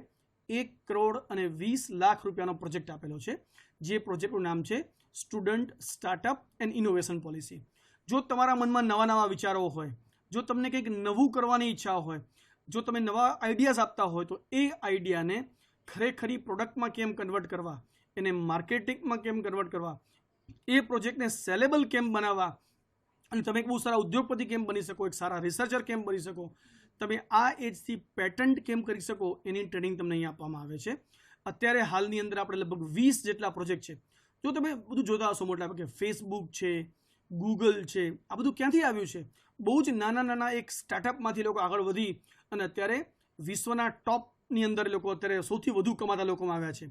1,20,00,000 રૂપિયાનો પ્રોજેક્ટ આપેલો છે. જે પ્રોજેક્ટનું નામ છે student startup and innovation policy. જો તમારા મનમાં નવા વિચારો હોય, જો તમને કંઈક નવું કરવાની ઈચ્છા હોય જો તમે નવા આઈડિયાઝ આપતા હોય તો એ આઈડિયાને ખરેખરી પ્રોડક્ટમાં કેમ કન્વર્ટ કરવા, એને માર્કેટિંગમાં કેમ કન્વર્ટ કરવા, એ પ્રોજેક્ટને સેલેબલ કેમ બનાવવા, અને તમે એક બહુ સારા ઉદ્યોગપતિ કેમ બની શકો, એક સારા રિસર્ચર કેમ બની શકો, તમે આ એજથી પેટન્ટ કેમ કરી શકો, એની ટ્રેનિંગ તમને અહીં આપવામાં આવે છે. અત્યારે હાલની અંદર આપણે લગભગ 20 જેટલા પ્રોજેક્ટ છે. જો તમે બધું જોતા હશો મોટા ભાગે ફેસબુક છે, ગૂગલ છે, આ બધું ક્યાંથી આવ્યું છે? બહુ જ નાના એક સ્ટાર્ટઅપમાંથી લોકો આગળ વધી અને અત્યારે વિશ્વના ટોપની અંદર લોકો અત્યારે સૌથી વધુ કમાતા લોકોમાં આવ્યા છે.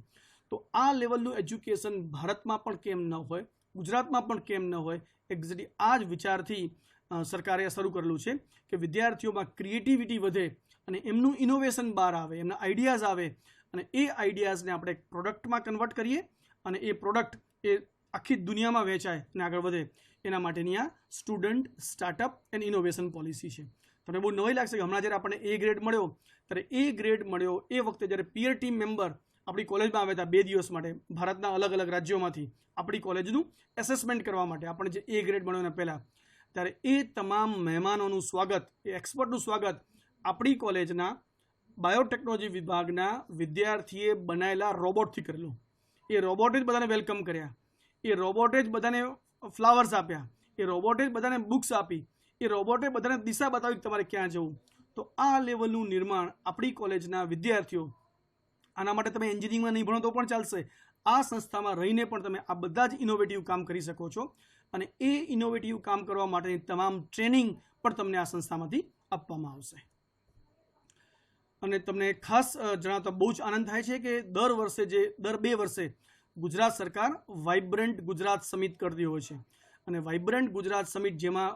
તો આ લેવલનું એજ્યુકેશન ભારતમાં પણ કેમ ન હોય, ગુજરાતમાં પણ કેમ ન હોય? એક્ઝેક્ટલી આ જ વિચારથી સરકારે શરૂ કરેલું છે કે વિદ્યાર્થીઓમાં ક્રિએટિવિટી વધે અને એમનું ઇનોવેશન બહાર આવે, એમના આઈડિયાઝ આવે, અને એ આઈડિયાઝને આપણે એક પ્રોડક્ટમાં કન્વર્ટ કરીએ અને એ પ્રોડક્ટ એ આખી દુનિયામાં વેચાય અને આગળ વધે. એના માટેની આ student startup and innovation policy છે. તમને બહુ નવાઈ લાગશે કે હમણાં જ્યારે આપણને એ ગ્રેડ મળ્યો, ત્યારે એ ગ્રેડ મળ્યો એ વખતે જ્યારે પિયર ટીમ મેમ્બર આપણી કોલેજમાં આવ્યા હતા 2 દિવસ માટે, ભારતના અલગ અલગ રાજ્યોમાંથી આપણી કોલેજનું એસેસમેન્ટ કરવા માટે, આપણને જે એ ગ્રેડ મળ્યો એના પહેલાં, ત્યારે એ તમામ મહેમાનોનું સ્વાગત, એ એક્સપર્ટનું સ્વાગત આપણી કોલેજના બાયોટેકનોલોજી વિભાગના વિદ્યાર્થીએ બનાવેલા રોબોટથી કરેલું. એ રોબોટે જ બધાને વેલકમ કર્યા, એ રોબોટે જ બધાને ફ્લાવર્સ આપ્યા, એ રોબોટે જ બધાને બુક્સ આપી, એ રોબોટે બધાને દિશા બતાવી કે તમારે ક્યાં જવું. તો આ લેવલનું નિર્માણ આપણી કોલેજના વિદ્યાર્થીઓ, આના માટે તમે એન્જિનિયરિંગમાં નહીં ભણો તો પણ ચાલશે, આ સંસ્થામાં રહીને પણ તમે આ બધા જ ઇનોવેટિવ કામ કરી શકો છો. અને એ ઇનોવેટિવ કામ કરવા માટેની તમામ ટ્રેનિંગ પણ તમને આ સંસ્થામાંથી આપવામાં આવશે. અને તમને ખાસ જણાવતા બહુ જ આનંદ થાય છે કે દર 2 વર્ષે ગુજરાત સરકાર વાઇબ્રન્ટ ગુજરાત સમિટ કરતી હોય છે. અને વાઇબ્રન્ટ ગુજરાત સમિટ જેમાં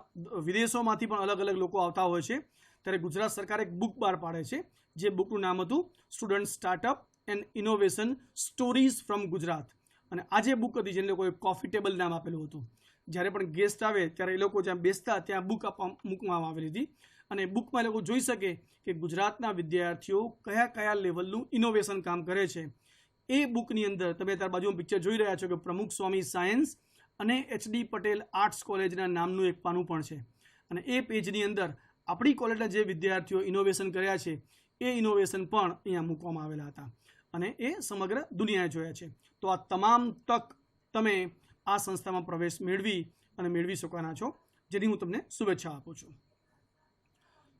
વિદેશોમાંથી પણ અલગ અલગ લોકો આવતા હોય છે, ત્યારે ગુજરાત સરકાર એક બુક બહાર પાડે છે, જે બુકનું નામ હતું student startup and innovation stories from Gujarat. અને આ જે બુક હતી જેને લોકોએ કોફી ટેબલ નામ આપેલું હતું, જ્યારે પણ ગેસ્ટ આવે ત્યારે એ લોકો જ્યાં બેસતા ત્યાં બુક મૂકવામાં આવેલી હતી. અને બુકમાં એ લોકો જોઈ શકે કે ગુજરાતના વિદ્યાર્થીઓ કયા કયા લેવલનું ઇનોવેશન કામ કરે છે. એ બુકની અંદર તમે અત્યારે બાજુમાં પિક્ચર જોઈ રહ્યા છો કે પ્રમુખ સ્વામી સાયન્સ અને HD પટેલ આર્ટ્સ કોલેજના નામનું એક પાનું પણ છે. અને એ પેજની અંદર આપણી કોલેજના જે વિદ્યાર્થીઓ ઇનોવેશન કર્યા છે એ ઇનોવેશન પણ અહીંયા મૂકવામાં આવેલા હતા અને એ સમગ્ર દુનિયાએ જોયા છે. તો આ તમામ તક તમે આ સંસ્થામાં પ્રવેશ મેળવી શકવાના છો, જેની હું તમને શુભેચ્છા આપું છું.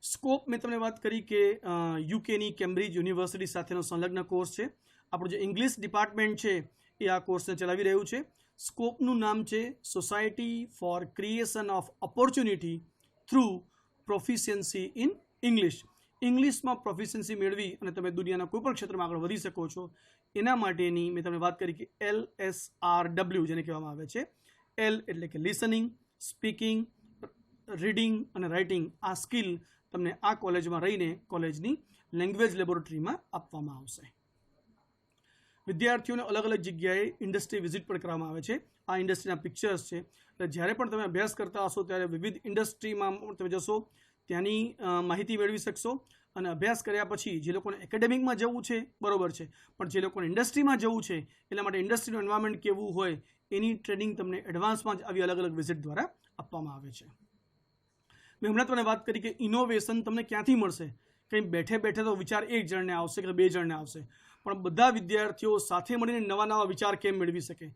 સ્કોપ મેં તમને વાત કરી કે યુકેની કેમ્બ્રિજ યુનિવર્સિટી સાથેનો સંલગ્ન કોર્સ છે. આપણું જે ઇંગ્લિશ ડિપાર્ટમેન્ટ છે એ આ કોર્સને ચલાવી રહ્યું છે. સ્કોપનું નામ છે society for creation of opportunity through proficiency in English. ઇંગ્લિશમાં પ્રોફિશિયન્સી મેળવી અને તમે દુનિયાના કોઈપણ ક્ષેત્રમાં આગળ વધી શકો છો. એના માટેની મેં તમને વાત કરી કે LSRW જેને કહેવામાં આવે છે. L એટલે કે લિસનિંગ, સ્પીકિંગ, રીડિંગ અને રાઇટિંગ. આ સ્કિલ તમને આ કોલેજમાં રહીને કોલેજની લેંગ્વેજ લેબોરેટરીમાં આપવામાં આવશે. વિદ્યાર્થીઓને અલગ અલગ જગ્યાએ ઇન્ડસ્ટ્રી વિઝિટ પણ કરવામાં આવે છે. આ ઇન્ડસ્ટ્રીના પિક્ચર્સ છે. એટલે જ્યારે પણ તમે અભ્યાસ કરતા હશો ત્યારે વિવિધ ઇન્ડસ્ટ્રીમાં તમે જશો, ત્યાંની માહિતી મેળવી શકશો. અને અભ્યાસ કર્યા પછી જે લોકોને એકેડેમિકમાં જવું છે બરાબર છે, પણ જે લોકોને ઇન્ડસ્ટ્રીમાં જવું છે એટલા માટે ઇન્ડસ્ટ્રીનું એન્વાયરમેન્ટ કેવું હોય એની ટ્રેનિંગ તમને એડવાન્સમાં જ આવી અલગ અલગ વિઝિટ દ્વારા આપવામાં આવે છે. મેં હમણાં તમને વાત કરી કે ઇનોવેશન તમને ક્યાંથી મળશે. કંઈ બેઠે બેઠે તો વિચાર એક જણને આવશે કે 2 જણને આવશે, પણ બધા વિદ્યાર્થીઓ સાથે મળીને નવા વિચાર કેમ મેળવી શકે,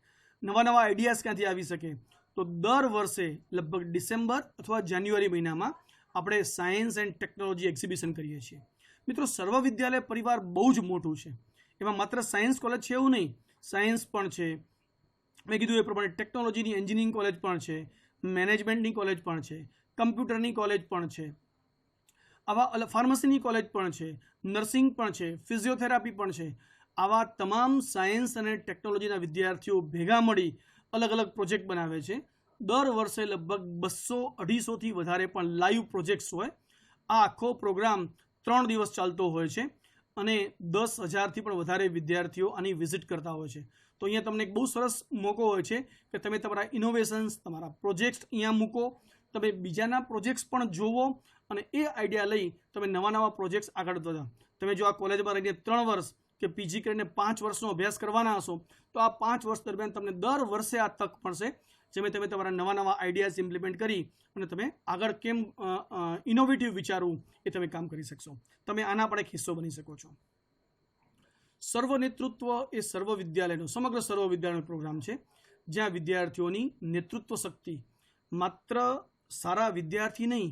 નવા આઈડિયાઝ ક્યાંથી આવી શકે. તો દર વર્ષે લગભગ ડિસેમ્બર અથવા જાન્યુઆરી મહિનામાં આપણે સાયન્સ એન્ડ ટેકનોલોજી એક્ઝિબિશન કરીએ છીએ. મિત્રો, સર્વ વિદ્યાલય પરિવાર બહુ જ મોટું છે. એમાં માત્ર સાયન્સ કોલેજ છે એવું નહીં, સાયન્સ પણ છે, મેં કીધું એ પ્રમાણે ટેકનોલોજીની એન્જિનિયરિંગ કોલેજ પણ છે, મેનેજમેન્ટની કોલેજ પણ છે, કમ્પ્યુટરની કોલેજ પણ છે, આવા ફાર્મસીની કોલેજ પણ છે, નર્સિંગ પણ છે, ફિઝિયોથેરાપી પણ છે. આવા તમામ સાયન્સ અને ટેકનોલોજીના વિદ્યાર્થીઓ ભેગા મળી અલગ અલગ પ્રોજેક્ટ બનાવે છે. દર વર્ષે લગભગ 200-250થી વધારે પણ લાઈવ પ્રોજેક્ટ્સ હોય. આ આખો પ્રોગ્રામ 3 દિવસ ચાલતો હોય છે અને 10,000થી પણ વધારે વિદ્યાર્થીઓ આની વિઝિટ કરતા હોય છે. તો અહીંયા તમને એક બહુ સરસ મોકો હોય છે કે તમે તમારા ઇનોવેશન્સ, તમારા પ્રોજેક્ટ્સ અહીંયા મૂકો, તમે બીજાના પ્રોજેક્ટ્સ પણ જોવો અને એ આઈડિયા લઈ તમે નવા પ્રોજેક્ટ્સ આગળ વધો. તમે જો આ કોલેજમાં રહીને 3 વર્ષ કે PG કરીને 5 વર્ષનો અભ્યાસ કરવાના હશો તો આ 5 વર્ષ દરમિયાન તમને દર વર્ષે આ તક મળશે જેમાં તમે તમારા નવા નવા આઈડિયાઝ ઇમ્પ્લિમેન્ટ કરી અને તમે આગળ કેમ ઇનોવેટિવ વિચારવું એ તમે કામ કરી શકશો. તમે આના પણ એક હિસ્સો બની શકો છો. સર્વ નેતૃત્વ એ સર્વ વિદ્યાલયનો સમગ્ર સર્વ વિદ્યાલયનો પ્રોગ્રામ છે, જ્યાં વિદ્યાર્થીઓની નેતૃત્વ શક્તિ માત્ર સારા વિદ્યાર્થી નહીં,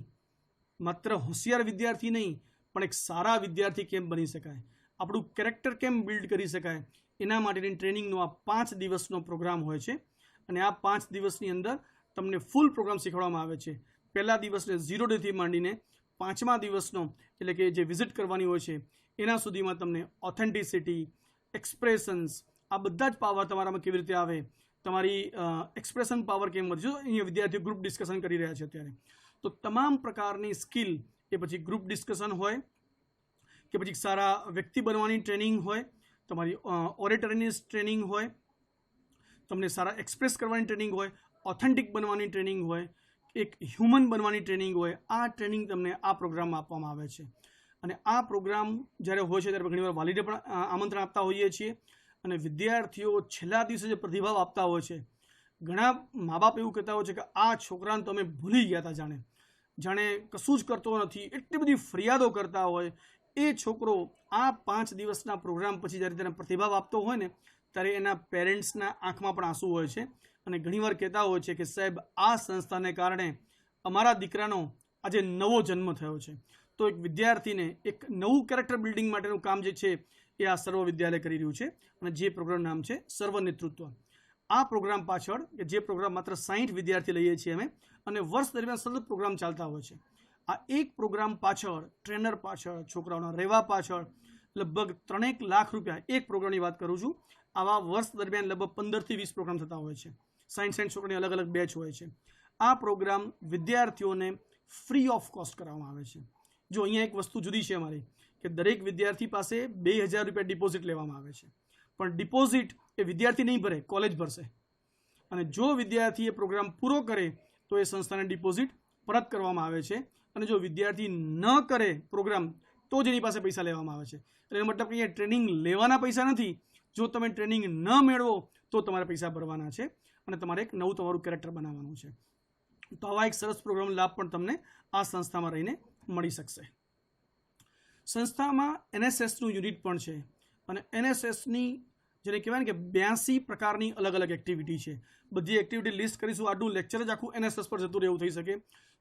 માત્ર હોશિયાર વિદ્યાર્થી નહીં, પણ એક સારા વિદ્યાર્થી કેમ બની શકાય, આપણું કેરેક્ટર કેમ બિલ્ડ કરી શકાય, એના માટેની ટ્રેનિંગનો આ 5 દિવસનો પ્રોગ્રામ હોય છે. અને આ 5 દિવસની અંદર તમને ફૂલ પ્રોગ્રામ શીખવાડવામાં આવે છે. પહેલા દિવસને 0 ડેથી માંડીને 5મા દિવસનો એટલે કે જે વિઝિટ કરવાની હોય છે એના સુધીમાં તમને ઓથેન્ટિસિટી, એક્સપ્રેશન્સ, આ બધા જ પાવર તમારામાં કેવી રીતે આવે, તમારી એક્સપ્રેશન પાવર કેમ વધે. જો અહીંયા વિદ્યાર્થીઓ ગ્રુપ ડિસ્કશન કરી રહ્યા છે અત્યારે, તો તમામ પ્રકારની સ્કિલ, એ પછી ગ્રુપ ડિસ્કશન હોય કે પછી સારા વ્યક્તિ બનવાની ટ્રેનિંગ હોય, તમારી ઓરેટરીની ટ્રેનિંગ હોય, તમને સારા એક્સપ્રેસ કરવાની ટ્રેનિંગ હોય, ઓથેન્ટિક બનવાની ટ્રેનિંગ હોય, એક હ્યુમન બનવાની ટ્રેનિંગ હોય. આ ટ્રેનિંગ તમને આ પ્રોગ્રામમાં આપવામાં આવે છે. અને આ પ્રોગ્રામ જ્યારે હોય છે ત્યારે ઘણીવાર વાલીને પણ આમંત્રણ આપતા હોઈએ છીએ. અને વિદ્યાર્થીઓ છેલ્લા દિવસે જે પ્રતિભાવ આપતા હોય છે, ઘણા મા બાપ એવું કહેતા હોય છે કે આ છોકરાને તો અમે ભૂલી ગયા હતા, જાણે કશું જ કરતો નથી, એટલી બધી ફરિયાદો કરતા હોય. એ છોકરો આ 5 દિવસના પ્રોગ્રામ પછી જ્યારે તેને પ્રતિભાવ આપતો હોય ને, ત્યારે એના પેરેન્ટ્સના આંખમાં પણ આંસુ હોય છે. અને ઘણીવાર કહેતા હોય છે કે સાહેબ, આ સંસ્થાને કારણે અમારા દીકરાનો આજે નવો જન્મ થયો છે. તો એક વિદ્યાર્થીને એક નવું કેરેક્ટર બિલ્ડિંગ માટેનું કામ જે છે એ આ સર્વ વિદ્યાલય કરી રહ્યું છે. અને જે પ્રોગ્રામ નામ છે સર્વ નેતૃત્વ. આ પ્રોગ્રામ પાછળ, કે જે પ્રોગ્રામ માત્ર 60 વિદ્યાર્થી લઈએ છીએ અમે, અને વર્ષ દરમિયાન સતત પ્રોગ્રામ ચાલતા હોય છે. આ એક પ્રોગ્રામ પાછળ, ટ્રેનર પાછળ, છોકરાઓના રહેવા પાછળ લગભગ 3 લાખ રૂપિયા, એક પ્રોગ્રામની વાત કરું છું, આવા વર્ષ દરમિયાન લગભગ 15 થી 20 પ્રોગ્રામ થતા હોય છે. 60 છોકરાની અલગ અલગ બેચ હોય છે. આ પ્રોગ્રામ વિદ્યાર્થીઓને ફ્રી ઓફ કોસ્ટ કરાવવામાં આવે છે. જો અહીંયા એક વસ્તુ જુદી છે અમારી, કે દરેક વિદ્યાર્થી પાસે 2000 રૂપિયા ડિપોઝિટ લેવામાં આવે છે. પણ ડિપોઝિટ એ વિદ્યાર્થી નહીં ભરે, કોલેજ ભરશે. અને જો વિદ્યાર્થી એ પ્રોગ્રામ પૂરો કરે તો એ સંસ્થાને ડિપોઝિટ પરત કરવામાં આવે છે. અને જો વિદ્યાર્થી ન કરે પ્રોગ્રામ, તો જ એની પાસે પૈસા લેવામાં આવે છે. એટલે એનો મતલબ કે અહીંયા ટ્રેનિંગ લેવાના પૈસા નથી. જો તમે ટ્રેનિંગ ન મેળવો તો તમારે પૈસા ભરવાના છે અને તમારે એક નવું તમારું કેરેક્ટર બનાવવાનું છે. તો આવા એક સરસ પ્રોગ્રામ લાભ પણ તમને આ સંસ્થામાં રહીને મળી શકશે. સંસ્થામાં NSSનું યુનિટ પણ છે. અને NSSની જેને કહેવાય ને કે 82 પ્રકારની અલગ અલગ એક્ટિવિટી છે. બધી એક્ટિવિટી લિસ્ટ કરીશું, આટલું લેક્ચર જ આખું NSS પર જતું રહેવું થઈ શકે.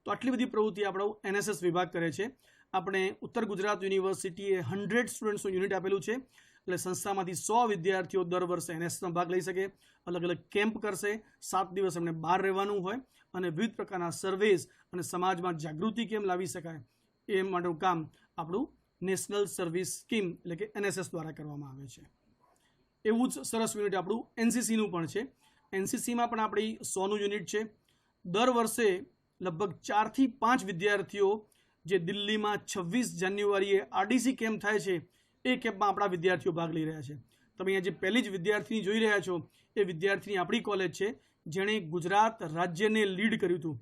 તો આટલી બધી પ્રવૃત્તિ આપણો NSS વિભાગ કરે છે. આપણે ઉત્તર ગુજરાત યુનિવર્સિટીએ 100 સ્ટુડન્ટ્સનું યુનિટ આપેલું છે. એટલે સંસ્થામાંથી 100 વિદ્યાર્થીઓ દર વર્ષે NSSમાં ભાગ લઈ શકે. અલગ અલગ કેમ્પ કરશે, 7 દિવસ એમને બહાર રહેવાનું હોય, અને વિવિધ પ્રકારના સર્વેઝ અને સમાજમાં જાગૃતિ કેમ લાવી શકાય એ માટેનું કામ આપણું નેશનલ સર્વિસ સ્કીમ એટલે કે NSS દ્વારા કરવામાં આવે છે. એવું જ સરસ યુનિટ આપણું NCCનું પણ છે. NCCમાં પણ આપણી 100નું યુનિટ છે. દર વર્ષે લગભગ 4 થી 5 વિદ્યાર્થીઓ જે દિલ્હીમાં 26 જાન્યુઆરીએ RDC કેમ્પ થાય છે, એ કેમ્પમાં આપણા વિદ્યાર્થીઓ ભાગ લઈ રહ્યા છે. તમે અહીંયા જે પહેલી જ વિદ્યાર્થીની જોઈ રહ્યા છો, એ વિદ્યાર્થીની આપણી કોલેજ છે, જેણે ગુજરાત રાજ્યને લીડ કર્યું હતું.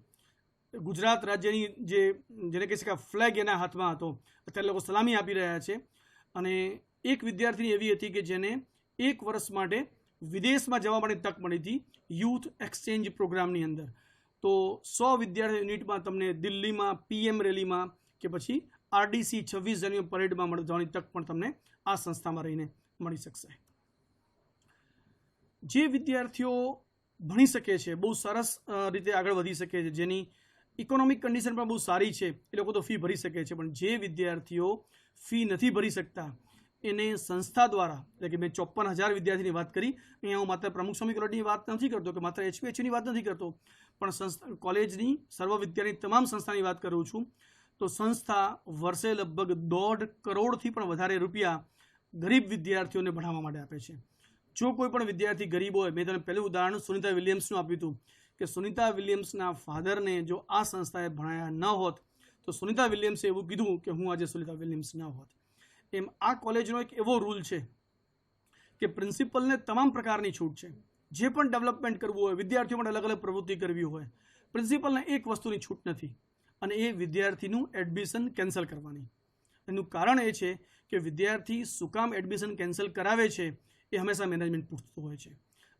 ગુજરાત રાજ્યની જેને કહી શકાય ફ્લેગ એના હાથમાં હતો. અત્યારે લોકો સલામી આપી રહ્યા છે. અને એક વિદ્યાર્થીની એવી હતી કે જેને 1 વર્ષ માટે વિદેશમાં જવા માટે તક મળી હતી યુથ એક્સચેન્જ પ્રોગ્રામની અંદર. તો 100 વિદ્યાર્થી યુનિટમાં તમને દિલ્હીમાં PM રેલીમાં કે પછી RDC 26 જાન્યુઆરી પરેડમાં જવાની તક પણ તમને આ સંસ્થામાં રહીને મળી શકશે. જે વિદ્યાર્થીઓ ભણી શકે છે, બહુ સરસ રીતે આગળ વધી શકે છે, જેની ઇકોનોમિક કન્ડિશન પણ બહુ સારી છે, એ લોકો તો ફી ભરી શકે છે. પણ જે વિદ્યાર્થીઓ ફી નથી ભરી શકતા, એને સંસ્થા દ્વારા, એટલે કે મેં 54,000 વિદ્યાર્થીની વાત કરી, અહીંયા હું માત્ર પ્રમુખ સ્વામી કોલેજની વાત નથી કરતો કે માત્ર HPHની વાત નથી કરતો, પણ સંસ્થા કોલેજની સર્વ વિદ્યાર્થી તમામ સંસ્થાની વાત કરું છું. તો સંસ્થા વર્ષે લગભગ 1.5 કરોડથી પણ વધારે રૂપિયા ગરીબ વિદ્યાર્થીઓને ભણાવવા માટે આપે છે. જો કોઈ પણ વિદ્યાર્થી ગરીબ હોય, મેં તમને પહેલું ઉદાહરણ સુનિતા વિલિયમ્સનું આપ્યું હતું કે સુનિતા વિલિયમ્સના ફાધરને જો આ સંસ્થાએ ભણાયા ન હોત તો સુનિતા વિલિયમ્સે એવું કીધું કે હું આજે સુનિતા વિલિયમ્સ ન હોત. એમ આ કોલેજનો એક એવો રૂલ છે કે પ્રિન્સિપલને તમામ પ્રકારની છૂટ છે. જે પણ ડેવલપમેન્ટ કરવું હોય, વિદ્યાર્થીઓ માટે અલગ અલગ પ્રવૃત્તિ કરવી હોય, પ્રિન્સિપલને એક વસ્તુની છૂટ નથી, અને એ વિદ્યાર્થીનું એડમિશન કેન્સલ કરવાની. એનું કારણ એ છે કે વિદ્યાર્થી શું કામ એડમિશન કેન્સલ કરાવે છે એ હંમેશા મેનેજમેન્ટ પૂછતું હોય છે.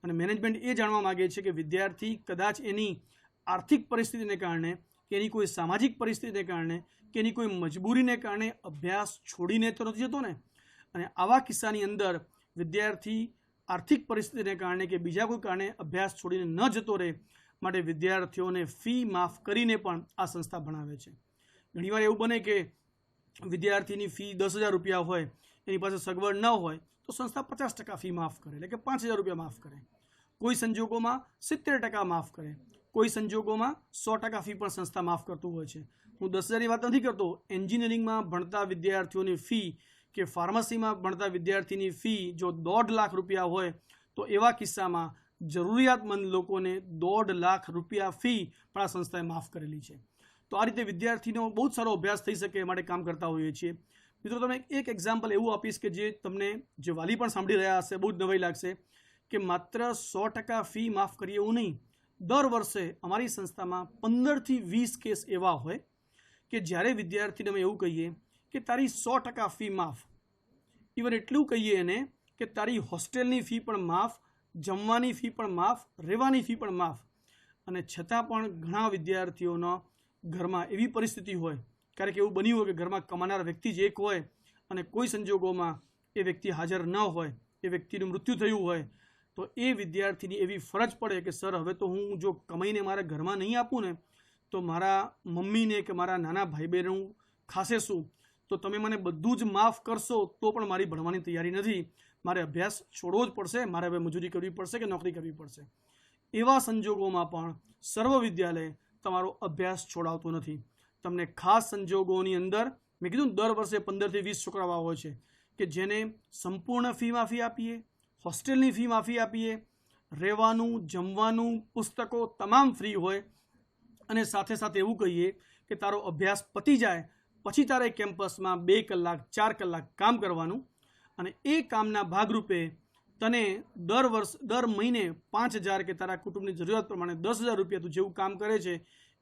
અને મેનેજમેન્ટ એ જાણવા માગે છે કે વિદ્યાર્થી કદાચ એની આર્થિક પરિસ્થિતિને કારણે કે એની કોઈ સામાજિક પરિસ્થિતિને કારણે કે એની કોઈ મજબૂરીને કારણે અભ્યાસ છોડીને તો નથી જતો ને. અને આવા કિસ્સાની અંદર વિદ્યાર્થી આર્થિક પરિસ્થિતિને કારણે કે બીજા કોઈ કારણે અભ્યાસ છોડીને ન જતો રહે માટે વિદ્યાર્થીઓને ફી માફ કરીને પણ આ સંસ્થા ભણાવે છે. ઘણીવાર એવું બને કે વિદ્યાર્થીની ફી 10,000 રૂપિયા હોય, એની પાસે સગવડ ન હોય તો સંસ્થા 50% ફી માફ કરે, એટલે કે 5,000 રૂપિયા માફ કરે. કોઈ સંજોગોમાં 70% માફ કરે, કોઈ સંજોગોમાં 100% ફી પણ સંસ્થા માફ કરતું હોય છે. હું 10,000ની વાત નથી કરતો. એન્જિનિયરિંગમાં ભણતા વિદ્યાર્થીઓની ફી કે ફાર્મસીમાં ભણતા વિદ્યાર્થીની ફી જો 1.5 લાખ રૂપિયા હોય તો એવા કિસ્સામાં જરૂરિયાતમંદ લોકોને 1.5 લાખ રૂપિયા ફી પણ આ સંસ્થાએ માફ કરેલી છે. તો આ રીતે વિદ્યાર્થીનો બહુ સારો અભ્યાસ થઈ શકે એ માટે કામ કરતા હોઈએ છીએ. મિત્રો, તમે એક એક્ઝામ્પલ એવું આપીશ કે જે તમને, જે વાલી પણ સાંભળી રહ્યા હશે, બહુ જ નવાઈ લાગશે કે માત્ર 100% ફી માફ કરીએ એવું નહીં. દર વર્ષે અમારી સંસ્થામાં 15થી 20 કેસ એવા હોય કે જ્યારે વિદ્યાર્થીને અમે એવું કહીએ કે તારી 100% ફી માફ, ઇવન એટલું કહીએ એને કે તારી હોસ્ટેલની ફી પણ માફ, જમવાની ફી પણ માફ, રહેવાની ફી પણ માફ. અને છતાં પણ ઘણા વિદ્યાર્થીઓના ઘરમાં એવી પરિસ્થિતિ હોય, ક્યારેક એવું બન્યું હોય કે ઘરમાં કમાનાર વ્યક્તિ જ એક હોય અને કોઈ સંજોગોમાં એ વ્યક્તિ હાજર ન હોય, એ વ્યક્તિનું મૃત્યુ થયું હોય, તો એ વિદ્યાર્થીની એવી ફરજ પડે કે સર, હવે તો હું જો કમાઈને મારા ઘરમાં નહીં આપું ને તો મારા મમ્મીને કે મારા નાના ભાઈ બહેન ખાશે શું? તો તમે મને બધું જ માફ કરશો તો પણ મારી ભણવાની તૈયારી નથી, મારે અભ્યાસ છોડવો જ પડશે, મારે હવે મજૂરી કરવી પડશે કે નોકરી કરવી પડશે. એવા સંજોગોમાં પણ સર્વ વિદ્યાલય તમારો અભ્યાસ છોડાવતો નથી. તમને ખાસ સંજોગોની અંદર મેં કીધું દર વર્ષે 15થી 20 છોકરાઓ હોય છે કે જેને સંપૂર્ણ ફી માફી આપીએ, હોસ્ટેલની ફી માફી આપીએ, રહેવાનું, જમવાનું, પુસ્તકો તમામ ફ્રી હોય અને સાથે સાથે એવું કહીએ કે તારો અભ્યાસ પતી જાય પછી તારે કેમ્પસમાં 2 કલાક 4 કલાક કામ કરવાનું અને એ કામના ભાગરૂપે તને દર મહિને 5,000 કે તારા કુટુંબની જરૂરિયાત પ્રમાણે 10,000 રૂપિયા તું જેવું કામ કરે છે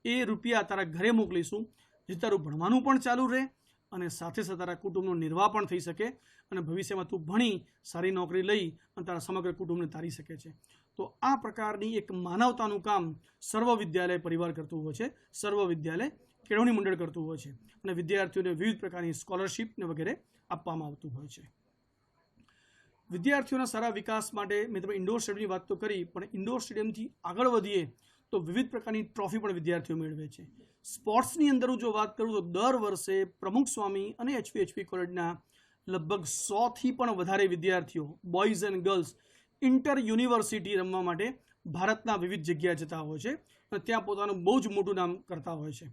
એ રૂપિયા તારા ઘરે મોકલીશું, જેથી તારું ભણવાનું પણ ચાલુ રહે અને સાથે સાથે તારા કુટુંબનો નિર્વાહ પણ થઈ શકે અને ભવિષ્યમાં તું ભણી સારી નોકરી લઈ અને તારા સમગ્ર કુટુંબને તારી શકે છે. તો આ પ્રકારની એક માનવતાનું કામ સર્વ વિદ્યાલય પરિવાર કરતું હોય છે, સર્વ વિદ્યાલય કેળવણી મંડળ કરતું હોય છે અને વિદ્યાર્થીઓને વિવિધ પ્રકારની સ્કોલરશિપ ને વગેરે આપવામાં આવતું હોય છે. વિદ્યાર્થીઓના સારા વિકાસ માટે મેં તમે ઇન્ડોર સ્ટેડિયમની વાત તો કરી, પણ ઇન્ડોર સ્ટેડિયમથી આગળ વધીએ તો વિવિધ પ્રકારની ટ્રોફી પણ વિદ્યાર્થીઓ મેળવે છે. સ્પોર્ટ્સની અંદર હું જો વાત કરું તો દર વર્ષે પ્રમુખ સ્વામી અને એચપી કોલેજના લગભગ 100થી પણ વધારે વિદ્યાર્થીઓ, boys and girls, inter university રમવા માટે ભારતના વિવિધ જગ્યાએ જતા હોય છે અને ત્યાં પોતાનું બહુ જ મોટું નામ કરતા હોય છે.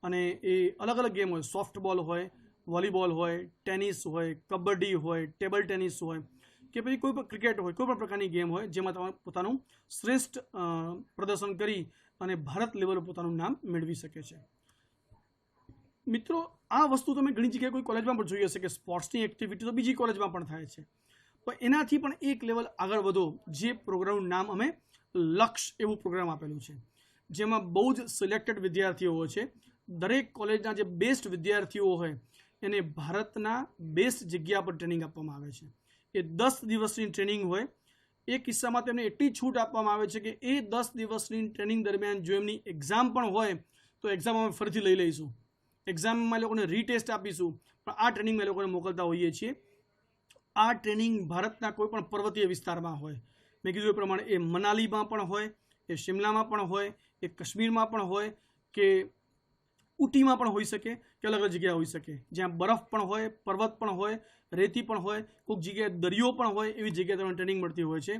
અને એ અલગ અલગ ગેમ હોય, સોફ્ટબોલ હોય, વોલીબોલ હોય, ટેનિસ હોય, કબડ્ડી હોય, ટેબલ ટેનિસ હોય કે પછી કોઈ પણ ક્રિકેટ હોય, કોઈ પણ પ્રકારની ગેમ હોય જેમાં તમે પોતાનું શ્રેષ્ઠ પ્રદર્શન કરી અને ભારત લેવલે પોતાનું નામ મેળવી શકે છે. મિત્રો, આ વસ્તુ તમે ઘણી જગ્યાએ કોઈ કોલેજમાં પણ જોઈ હશે કે સ્પોર્ટ્સની એક્ટિવિટી તો બીજી કોલેજમાં પણ થાય છે, પણ એનાથી પણ એક લેવલ આગળ વધો. જે પ્રોગ્રામનું નામ અમે લક્ષ્ય એવું પ્રોગ્રામ આપેલું છે, જેમાં બહુ જ સિલેક્ટેડ વિદ્યાર્થીઓ હોય છે. દરેક કોલેજના જે બેસ્ટ વિદ્યાર્થીઓ હોય એને ભારતના બેસ્ટ જગ્યા પર ટ્રેનિંગ આપવામાં આવે છે. એ 10 દિવસની ટ્રેનિંગ હોય. એ કિસ્સામાં તેમને એટલી છૂટ આપવામાં આવે છે કે એ 10 દિવસની ટ્રેનિંગ દરમિયાન જો એમની એક્ઝામ પણ હોય તો એક્ઝામ અમે ફરીથી લઈ લઈશું, એક્ઝામમાં એ લોકોને રીટેસ્ટ આપીશું, પણ આ ટ્રેનિંગમાં એ લોકોને મોકલતા હોઈએ છીએ. આ ટ્રેનિંગ ભારતના કોઈ પણ પર્વતીય વિસ્તારમાં હોય, મેં કીધું એ પ્રમાણે એ મનાલીમાં પણ હોય, એ શિમલામાં પણ હોય, એ કાશ્મીરમાં પણ હોય કે ઉટીમાં પણ હોઈ શકે કે અલગ અલગ જગ્યાએ હોઈ શકે, જ્યાં બરફ પણ હોય, પર્વત પણ હોય, રેતી પણ હોય, કોઈક જગ્યાએ દરિયો પણ હોય, એવી જગ્યાએ તમને ટ્રેનિંગ મળતી હોય છે.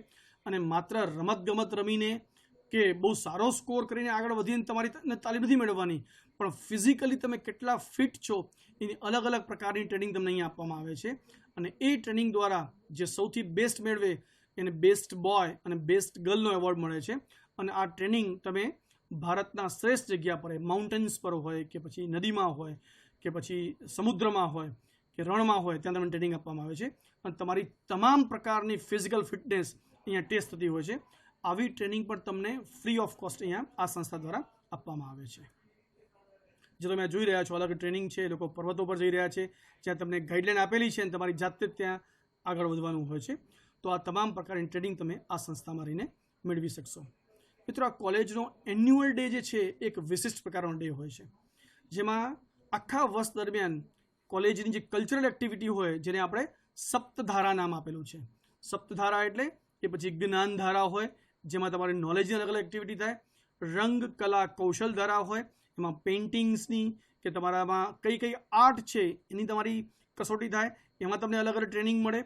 અને માત્ર રમતગમત રમીને કે બહુ સારો સ્કોર કરીને આગળ વધીને તમારી તાલીમ નથી મેળવવાની, પણ ફિઝિકલી તમે કેટલા ફિટ છો એની અલગ અલગ પ્રકારની ટ્રેનિંગ તમને અહીંયા આપવામાં આવે છે. અને એ ટ્રેનિંગ દ્વારા જે સૌથી બેસ્ટ મેળવે એને બેસ્ટ બોય અને બેસ્ટ ગર્લનો એવોર્ડ મળે છે. અને આ ટ્રેનિંગ તમે ભારતના શ્રેષ્ઠ જગ્યા પર, માઉન્ટેન્સ પર હોય કે પછી નદીમાં હોય કે પછી સમુદ્રમાં હોય કે રણમાં હોય, ત્યાં તમને ટ્રેનિંગ આપવામાં આવે છે અને તમારી તમામ પ્રકારની ફિઝિકલ ફિટનેસ અહીંયા ટેસ્ટ થતી હોય છે. આવી ટ્રેનિંગ પણ તમને ફ્રી ઓફ કોસ્ટ અહીંયા આ સંસ્થા દ્વારા આપવામાં આવે છે. જે તમે જોઈ રહ્યા છો અલગ ટ્રેનિંગ છે, એ લોકો પર્વતો પર જઈ રહ્યા છે જ્યાં તમને ગાઈડલાઈન આપેલી છે અને તમારી જાતે ત્યાં આગળ વધવાનું હોય છે. તો આ તમામ પ્રકારની ટ્રેનિંગ તમે આ સંસ્થામાં રહીને મેળવી શકશો. મિત્રો, આ કોલેજનો એન્યુઅલ ડે જે છે એક વિશિષ્ટ પ્રકારનો ડે હોય છે, જેમાં આખા વર્ષ દરમિયાન કોલેજની જે કલ્ચરલ એક્ટિવિટી હોય જેને આપણે સપ્તધારા નામ આપેલું છે. સપ્તધારા એટલે કે પછી જ્ઞાનધારા હોય જેમાં તમારી નોલેજની અલગ અલગ એક્ટિવિટી થાય, રંગ કલા કૌશલ ધારા હોય એમાં પેઇન્ટિંગ્સની કે તમારામાં કઈ કઈ આર્ટ છે એની તમારી કસોટી થાય, એમાં તમને અલગ અલગ ટ્રેનિંગ મળે.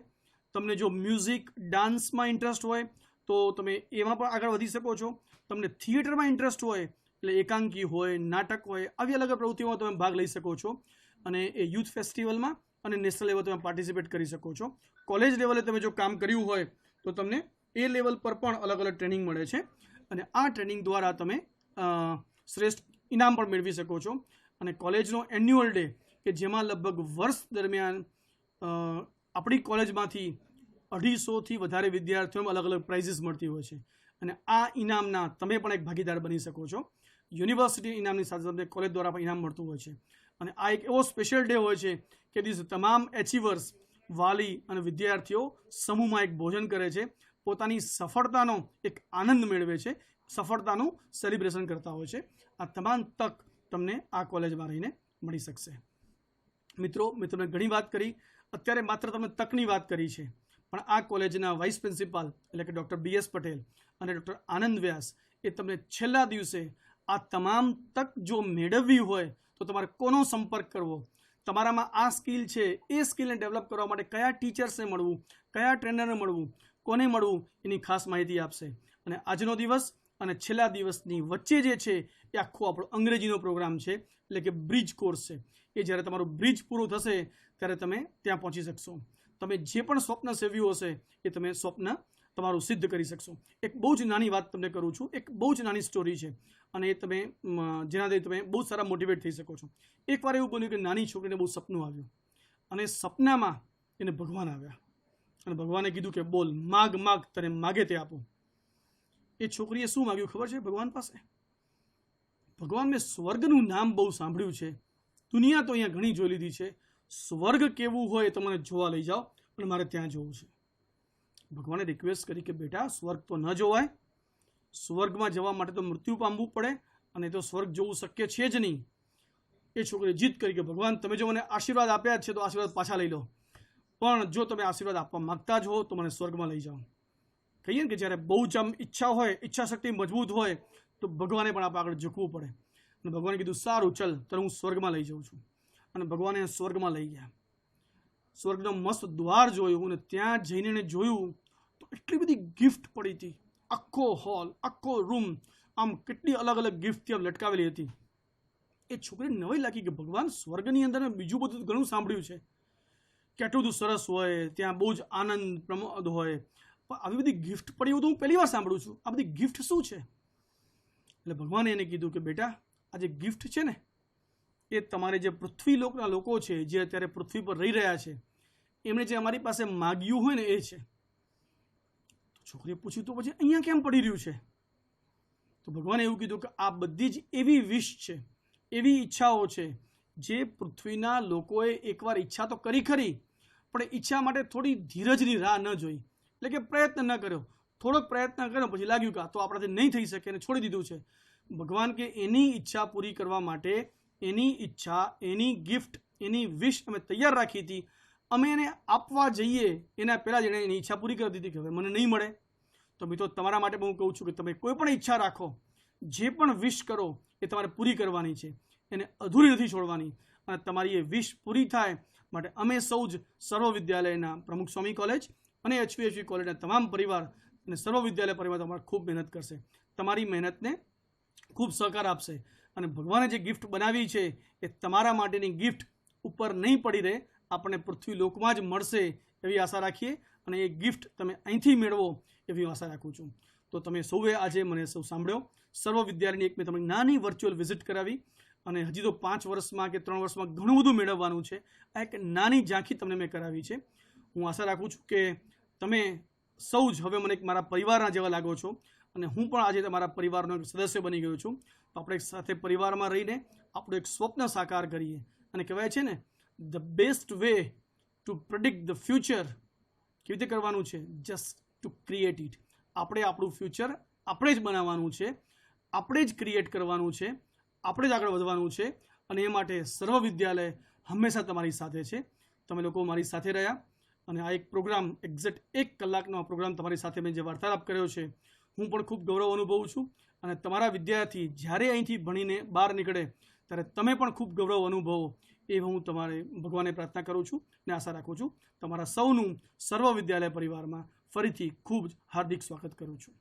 તમને જો મ્યુઝિક ડાન્સમાં ઇન્ટરેસ્ટ હોય તો તમે એમાં પણ આગળ વધી શકો છો. તમને થિયેટરમાં ઇન્ટરેસ્ટ હોય એટલે એકાંકી હોય, નાટક હોય, આવી અલગ અલગ પ્રવૃત્તિઓમાં તમે ભાગ લઈ શકો છો અને એ યુથ ફેસ્ટિવલમાં અને નેશનલ લેવલ તમે પાર્ટિસિપેટ કરી શકો છો. કોલેજ લેવલે તમે જો કામ કર્યું હોય તો તમને એ લેવલ પર પણ અલગ અલગ ટ્રેનિંગ મળે છે અને આ ટ્રેનિંગ દ્વારા તમે શ્રેષ્ઠ ઇનામ પણ મેળવી શકો છો. અને કોલેજનો એન્યુઅલ ડે કે જેમાં લગભગ વર્ષ દરમિયાન આપણી કોલેજમાંથી 250થી વધારે વિદ્યાર્થીઓને અલગ અલગ પ્રાઇઝીસ મળતી હોય છે અને આ ઇનામના તમે પણ એક ભાગીદાર બની શકો છો. યુનિવર્સિટી ઇનામની સાથે સાથે કોલેજ દ્વારા પણ ઇનામ મળતું હોય છે અને આ એક એવો સ્પેશિયલ ડે હોય છે કે દિવસે તમામ એચિવર્સ, વાલી અને વિદ્યાર્થીઓ સમૂહમાં એક ભોજન કરે છે, પોતાની સફળતાનો એક આનંદ મેળવે છે, સફળતાનું સેલિબ્રેશન કરતા હોય છે. આ તમામ તક તમને આ કોલેજમાં રહીને મળી શકશે. મિત્રો, મેં તમને ઘણી વાત કરી, અત્યારે માત્ર તમે તકની વાત કરી છે, પણ આ કોલેજના વાઇસ પ્રિન્સિપાલ એટલે કે ડૉક્ટર BS પટેલ અને ડૉક્ટર આનંદ વ્યાસ એ તમને છેલ્લા દિવસે આ તમામ તક જો મેળવવી હોય તો તમારે કોનો સંપર્ક કરવો, તમારામાં આ સ્કિલ છે એ સ્કિલને ડેવલપ કરવા માટે કયા ટીચર્સને મળવું, કયા ટ્રેનરને મળવું, કોને મળવું એની ખાસ માહિતી આપશે. અને આજનો દિવસ અને છેલ્લા દિવસની વચ્ચે જે છે એ આખો આપણો અંગ્રેજીનો પ્રોગ્રામ છે એટલે કે બ્રિજ કોર્સ છે. એ જ્યારે તમારું બ્રિજ પૂરું થશે ત્યારે તમે ત્યાં પહોંચી શકશો. તમે જે પણ સ્વપ્ન સેવ્યું હશે એ તમે સ્વપ્ન તમારું સિદ્ધ કરી શકશો. એક બહુ જ નાની વાત તમને કરું છું, એક બહુ જ નાની સ્ટોરી છે અને એ તમે જેનાથી તમે બહુ સારા મોટિવેટ થઈ શકો છો. એકવાર એવું બન્યું કે નાની છોકરીને બહુ સપનું આવ્યું અને સપનામાં એને ભગવાન આવ્યા અને ભગવાને કીધું કે બોલ, માગ માગ, તને માગે તે આપું. એ છોકરીએ શું માગ્યું ખબર છે ભગવાન પાસે? ભગવાન, મેં સ્વર્ગનું નામ બહુ સાંભળ્યું છે, દુનિયા તો અહીંયા ઘણી જોઈ લીધી છે, સ્વર્ગ કેવું હોય તો મને જોવા લઈ જાઓ પણ મારે ત્યાં જોવું છે. ભગવાને રિક્વેસ્ટ કરી કે બેટા, સ્વર્ગ તો ન જોવાય, સ્વર્ગમાં જવા માટે તો મૃત્યુ પામવું પડે અને તો સ્વર્ગ જોવું શક્ય છે જ નહીં. એ છોકરીએ જીદ કરી કે ભગવાન, તમે જો મને આશીર્વાદ આપ્યા છે તો આશીર્વાદ પાછા લઈ લો, પણ જો તમે આશીર્વાદ આપવા માગતા જ હો તો મને સ્વર્ગમાં લઈ જાઓ. કહીએ ને કે જ્યારે બહુ જ આમ ઈચ્છા હોય, ઈચ્છા શક્તિ મજબૂત હોય તો ભગવાને પણ આપણે આગળ ઝૂકવું પડે. અને ભગવાને કીધું સારું ચલ, તો હું સ્વર્ગમાં લઈ જાઉં છું. અને ભગવાને સ્વર્ગમાં લઈ ગયા. સ્વર્ગનો મસ્ત દ્વાર જોયું અને ત્યાં જઈને એને જોયું તો એટલી બધી ગિફ્ટ પડી હતી. આખો હોલ, આખો રૂમ આમ કેટલી અલગ અલગ ગિફ્ટથી આમ લટકાવેલી હતી. એ છોકરીને નવાઈ લાગી કે ભગવાન, સ્વર્ગની અંદર બીજું બધું ઘણું સાંભળ્યું છે, કેટલું બધું સરસ હોય, ત્યાં બહુ જ આનંદ પ્રમોદ હોય, પણ આવી બધી ગિફ્ટ પડી એવું તો હું પહેલી વાર સાંભળું છું. આ બધી ગિફ્ટ શું છે? એટલે ભગવાને એને કીધું કે બેટા, આ જે ગિફ્ટ છે ને એ તમારે જે પૃથ્વી લોકના લોકો છે જે અત્યારે પૃથ્વી પર રહી રહ્યા છે એમણે જે અમારી પાસે માગ્યું હોય ને એ છે. તો છોકરીએ પૂછ્યું તો પછી અહીંયા કેમ પડી રહ્યું છે? તો ભગવાને એવું કીધું કે આ બધી જ એવી વિશ છે, એવી ઈચ્છાઓ છે જે પૃથ્વીના લોકોએ એકવાર ઈચ્છા તો કરી ખરી, પણ ઈચ્છા માટે થોડી ધીરજની રાહ ન જોઈ, એટલે કે પ્રયત્ન ન કર્યો, થોડોક પ્રયત્ન કર્યો પછી લાગ્યું કે આ તો આપણાથી નહીં થઈ શકે અને છોડી દીધું છે. ભગવાન કે એની ઈચ્છા પૂરી કરવા માટે એની ઈચ્છા, એની ગિફ્ટ, એની વિશ અમે તૈયાર રાખી હતી, અમે એને આપવા જઈએ એના પહેલાં જ એણે એની ઈચ્છા પૂરી કરી દીધી કે હવે મને નહીં મળે. તો મિત્રો, તમારા માટે હું કહું છું કે તમે કોઈ પણ ઈચ્છા રાખો, જે પણ વિશ કરો એ તમારે પૂરી કરવાની છે, એને અધૂરી નથી છોડવાની. અને તમારી એ વિશ પૂરી થાય માટે અમે સૌ જ સર્વ વિદ્યાલયના પ્રમુખ સ્વામી કોલેજ અને HVHV કોલેજના તમામ પરિવાર અને સર્વ વિદ્યાલય પરિવાર તમારે ખૂબ મહેનત કરશે, તમારી મહેનતને ખૂબ સહકાર આપશે અને ભગવાને જે ગિફ્ટ બનાવી છે એ તમારા માટેની ગિફ્ટ ઉપર નહીં પડી રહે, આપણને પૃથ્વી લોકમાં જ મળશે એવી આશા રાખીએ અને એ ગિફ્ટ તમે અહીંથી મેળવો એવી આશા રાખું છું. તો તમે સૌએ આજે મને સૌ સાંભળ્યો. સર્વ વિદ્યાલયની એક મેં તમને નાની વર્ચ્યુઅલ વિઝિટ કરાવી અને હજી તો 5 વર્ષમાં કે 3 વર્ષમાં ઘણું બધું મેળવવાનું છે. આ એક નાની ઝાંખી તમને મેં કરાવી છે. હું આશા રાખું છું કે તમે સૌ જ હવે મને એક મારા પરિવારના જેવા લાગો છો અને હું પણ આજે તમારા પરિવારનો એક સદસ્ય બની ગયો છું. તો આપણે સાથે પરિવારમાં રહીને આપણું એક સ્વપ્ન સાકાર કરીએ. અને કહેવાય છે ને, the best way to predict the future કેવી રીતે કરવાનું છે? Just to create it. આપણે આપણું ફ્યુચર આપણે જ બનાવવાનું છે, આપણે જ ક્રિએટ કરવાનું છે, આપણે જ આગળ વધવાનું છે. અને એ માટે સર્વ વિદ્યાલય હંમેશા તમારી સાથે છે. તમે લોકો મારી સાથે રહ્યા અને આ એક પ્રોગ્રામ એક્ઝેક્ટ 1 કલાકનો આ પ્રોગ્રામ તમારી સાથે મેં જે વાર્તાલાપ કર્યો છે, હું પણ ખૂબ ગૌરવ અનુભવું છું. અને તમારા વિદ્યાર્થી જ્યારે અહીંથી ભણીને બહાર નીકળે ત્યારે તમે પણ ખૂબ ગૌરવ અનુભવો એ હું તમારે ભગવાનને પ્રાર્થના કરું છું ને આશા રાખું છું. તમારા સૌનું સર્વ વિદ્યાલય પરિવારમાં ફરીથી ખૂબ હાર્દિક સ્વાગત કરું છું.